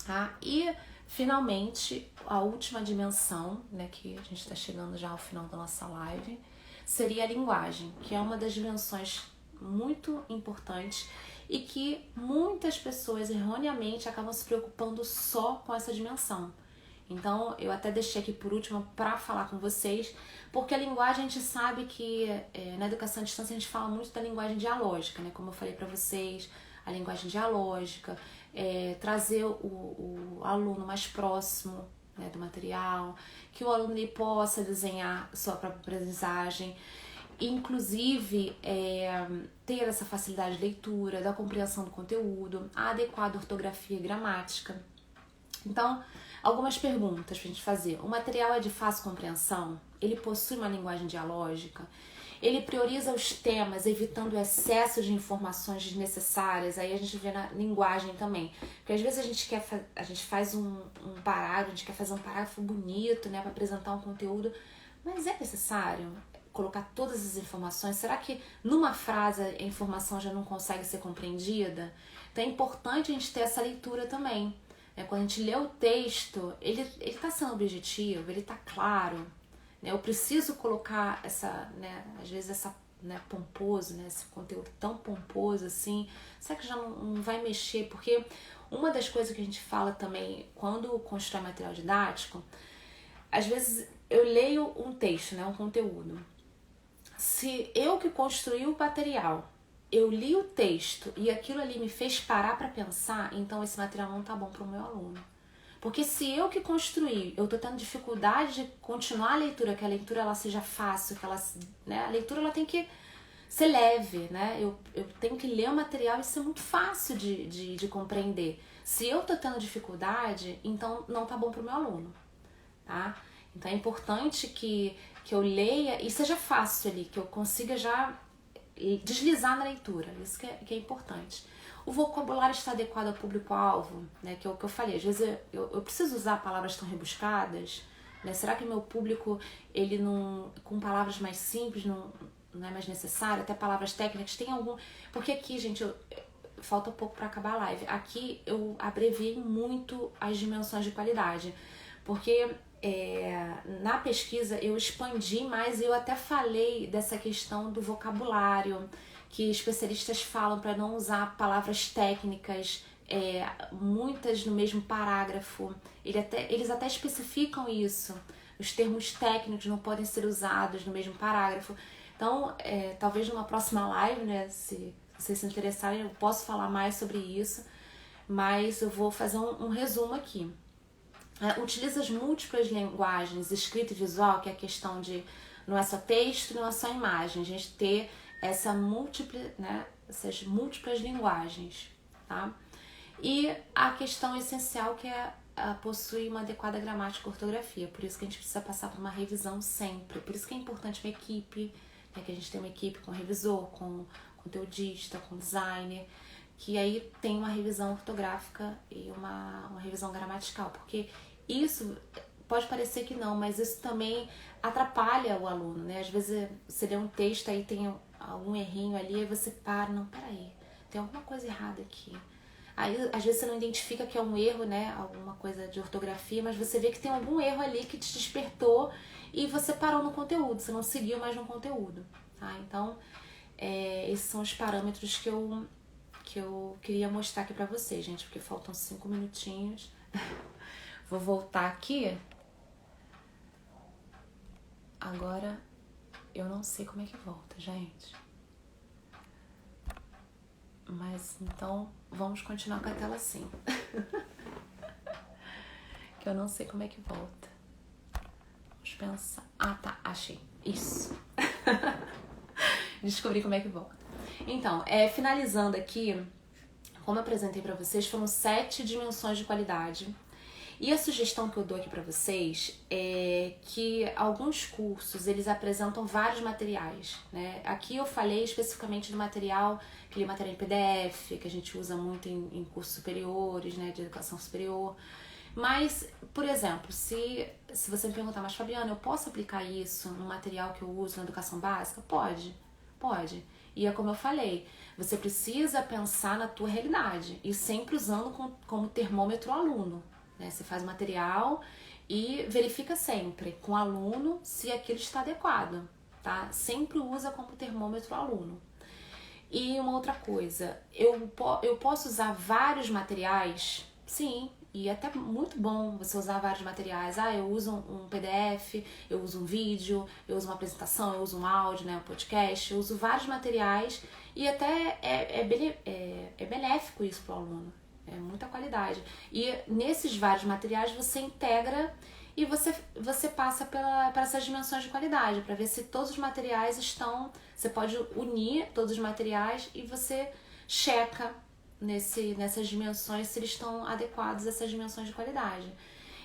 tá? E finalmente, a última dimensão, né, que a gente está chegando já ao final da nossa live, seria a linguagem, que é uma das dimensões muito importantes e que muitas pessoas erroneamente acabam se preocupando só com essa dimensão. Então, eu até deixei aqui por último para falar com vocês, porque a linguagem a gente sabe que na educação à distância a gente fala muito da linguagem dialógica, né? Como eu falei para vocês, a linguagem dialógica, trazer o aluno mais próximo, né, do material, que o aluno ele possa desenhar sua própria aprendizagem, inclusive ter essa facilidade de leitura, da compreensão do conteúdo, a adequada ortografia e gramática. Então, algumas perguntas para a gente fazer. O material é de fácil compreensão? Ele possui uma linguagem dialógica? Ele prioriza os temas, evitando o excesso de informações desnecessárias? Aí a gente vê na linguagem também. Porque às vezes a gente faz um parágrafo, a gente quer fazer um parágrafo bonito, né, para apresentar um conteúdo, mas é necessário colocar todas as informações? Será que numa frase a informação já não consegue ser compreendida? Então é importante a gente ter essa leitura também. Quando a gente lê o texto, ele está sendo objetivo, ele está claro. Né? Eu preciso colocar às vezes pomposo, esse conteúdo tão pomposo assim. Será que já não vai mexer? Porque uma das coisas que a gente fala também quando constrói material didático, às vezes eu leio um texto, um conteúdo. Se eu que construí o material, eu li o texto e aquilo ali me fez parar para pensar, então esse material não tá bom para o meu aluno. Porque se eu que construí, eu tô tendo dificuldade de continuar a leitura, que a leitura ela seja fácil, que ela, né, a leitura ela tem que ser leve, né? Eu tenho que ler o material e ser muito fácil de compreender. Se eu tô tendo dificuldade, então não tá bom para o meu aluno, tá? Então é importante que eu leia e seja fácil ali, que eu consiga já deslizar na leitura, isso que é importante. O vocabulário está adequado ao público-alvo, né, que é o que eu falei, às vezes eu preciso usar palavras tão rebuscadas, né? Será que meu público, ele não, com palavras mais simples, não é mais necessário, até palavras técnicas, tem algum... Porque aqui, gente, falta pouco para acabar a live, aqui eu abreviei muito as dimensões de qualidade, porque na pesquisa eu expandi mais e eu até falei dessa questão do vocabulário, que especialistas falam para não usar palavras técnicas, muitas no mesmo parágrafo. Eles até especificam isso, os termos técnicos não podem ser usados no mesmo parágrafo. Então, talvez numa próxima live, né, se vocês se interessarem, eu posso falar mais sobre isso, mas eu vou fazer um resumo aqui. Utiliza as múltiplas linguagens, escrita e visual, que é a questão de não é só texto, não é só imagem, a gente ter essas múltiplas linguagens, tá? E a questão essencial que é possuir uma adequada gramática e ortografia, por isso que a gente precisa passar por uma revisão sempre, por isso que é importante uma equipe, né, que a gente tem uma equipe com revisor, com conteudista, com designer, que aí tem uma revisão ortográfica e uma revisão gramatical, porque isso pode parecer que não, mas isso também atrapalha o aluno, né? Às vezes você lê um texto aí tem algum errinho ali, aí você para, não, peraí, tem alguma coisa errada aqui. Aí, às vezes, você não identifica que é um erro, né? Alguma coisa de ortografia, mas você vê que tem algum erro ali que te despertou e você parou no conteúdo, você não seguiu mais no conteúdo, tá? Então, esses são os parâmetros que eu queria mostrar aqui pra vocês, gente, porque faltam 5 minutinhos. Vou voltar aqui. Agora, eu não sei como é que volta, gente. Mas, então, vamos continuar com a tela assim. Que eu não sei como é que volta. Vamos pensar. Ah, tá, achei. Isso. Descobri como é que volta. Então, finalizando aqui, como eu apresentei pra vocês, foram 7 dimensões de qualidade. E a sugestão que eu dou aqui pra vocês é que alguns cursos, eles apresentam vários materiais, né? Aqui eu falei especificamente do material, aquele material em PDF, que a gente usa muito em cursos superiores, né, de educação superior. Mas, por exemplo, se você me perguntar, mas Fabiana, eu posso aplicar isso no material que eu uso na educação básica? Pode. E é como eu falei, você precisa pensar na tua realidade e sempre usando como termômetro o aluno. Né? Você faz o material e verifica sempre com o aluno se aquilo está adequado, tá? Sempre usa como termômetro o aluno. E uma outra coisa, eu posso usar vários materiais? Sim, e é até muito bom você usar vários materiais. Eu uso um PDF, eu uso um vídeo, eu uso uma apresentação, eu uso um áudio, né, um podcast, eu uso vários materiais e até é benéfico isso para o aluno. É muita qualidade. E nesses vários materiais você integra e você passa para essas dimensões de qualidade, para ver se todos os materiais estão... Você pode unir todos os materiais e você checa nessas dimensões se eles estão adequados a essas dimensões de qualidade.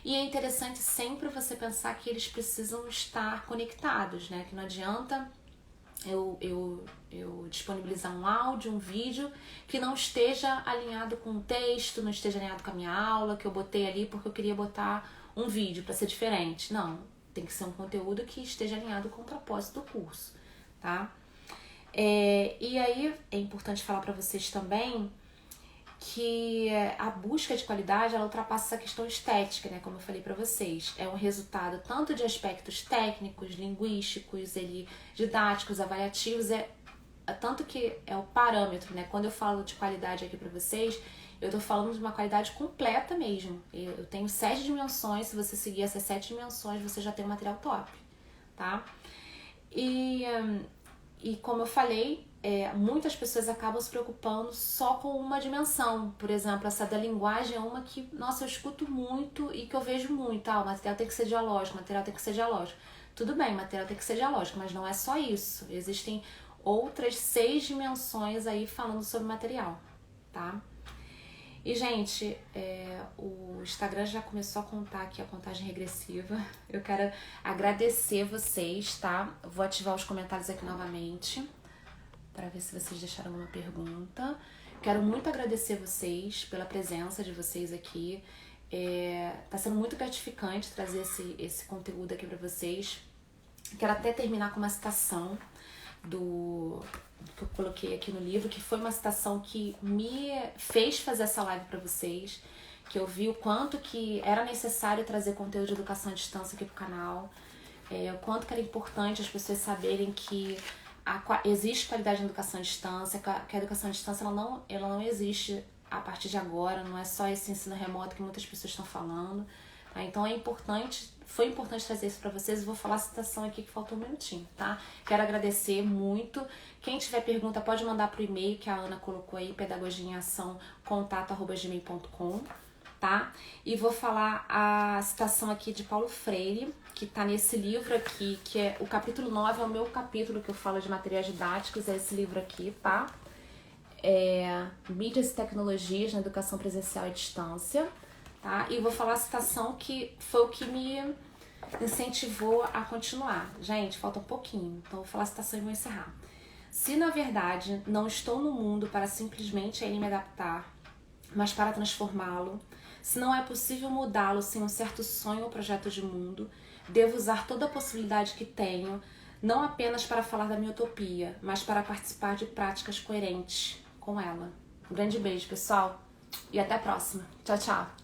E é interessante sempre você pensar que eles precisam estar conectados, né? Que não adianta eu disponibilizar um áudio, um vídeo que não esteja alinhado com o texto, não esteja alinhado com a minha aula, que eu botei ali porque eu queria botar um vídeo para ser diferente. Não, tem que ser um conteúdo que esteja alinhado com o propósito do curso, tá? E aí é importante falar para vocês também que a busca de qualidade, ela ultrapassa essa questão estética, né? Como eu falei para vocês, é um resultado tanto de aspectos técnicos, linguísticos, didáticos, avaliativos, tanto que é o parâmetro, né? Quando eu falo de qualidade aqui para vocês, eu tô falando de uma qualidade completa mesmo. Eu tenho 7 dimensões, se você seguir essas 7 dimensões, você já tem um material top, tá? E como eu falei, muitas pessoas acabam se preocupando só com uma dimensão. Por exemplo, essa da linguagem é uma que, nossa, eu escuto muito e que eu vejo muito. O material tem que ser dialógico, o material tem que ser dialógico. Tudo bem, o material tem que ser dialógico, mas não é só isso. Existem outras 6 dimensões aí falando sobre material, tá? E, gente, o Instagram já começou a contar aqui a contagem regressiva. Eu quero agradecer vocês, tá? Vou ativar os comentários aqui novamente para ver se vocês deixaram alguma pergunta. Quero muito agradecer vocês pela presença de vocês aqui. Tá sendo muito gratificante trazer esse conteúdo aqui para vocês. Quero até terminar com uma citação que eu coloquei aqui no livro, que foi uma citação que me fez fazer essa live para vocês, que eu vi o quanto que era necessário trazer conteúdo de educação à distância aqui pro canal, o quanto que era importante as pessoas saberem que existe qualidade na educação à distância, que a educação à distância ela não existe a partir de agora, não é só esse ensino remoto que muitas pessoas estão falando, tá? Então foi importante trazer isso pra vocês. Eu vou falar a citação aqui que faltou um minutinho, tá? Quero agradecer muito. Quem tiver pergunta pode mandar pro e-mail que a Ana colocou aí, pedagogiaemação@gmail.com, tá? E vou falar a citação aqui de Paulo Freire, que tá nesse livro aqui, que é o capítulo 9, é o meu capítulo que eu falo de materiais didáticos, é esse livro aqui, tá? Mídias e Tecnologias na Educação Presencial e à Distância, tá? E vou falar a citação que foi o que me incentivou a continuar. Gente, falta um pouquinho, então vou falar a citação e vou encerrar. Se na verdade não estou no mundo para simplesmente a ele me adaptar, mas para transformá-lo, se não é possível mudá-lo sem um certo sonho ou projeto de mundo, devo usar toda a possibilidade que tenho, não apenas para falar da minha utopia, mas para participar de práticas coerentes com ela. Um grande beijo, pessoal, e até a próxima. Tchau, tchau!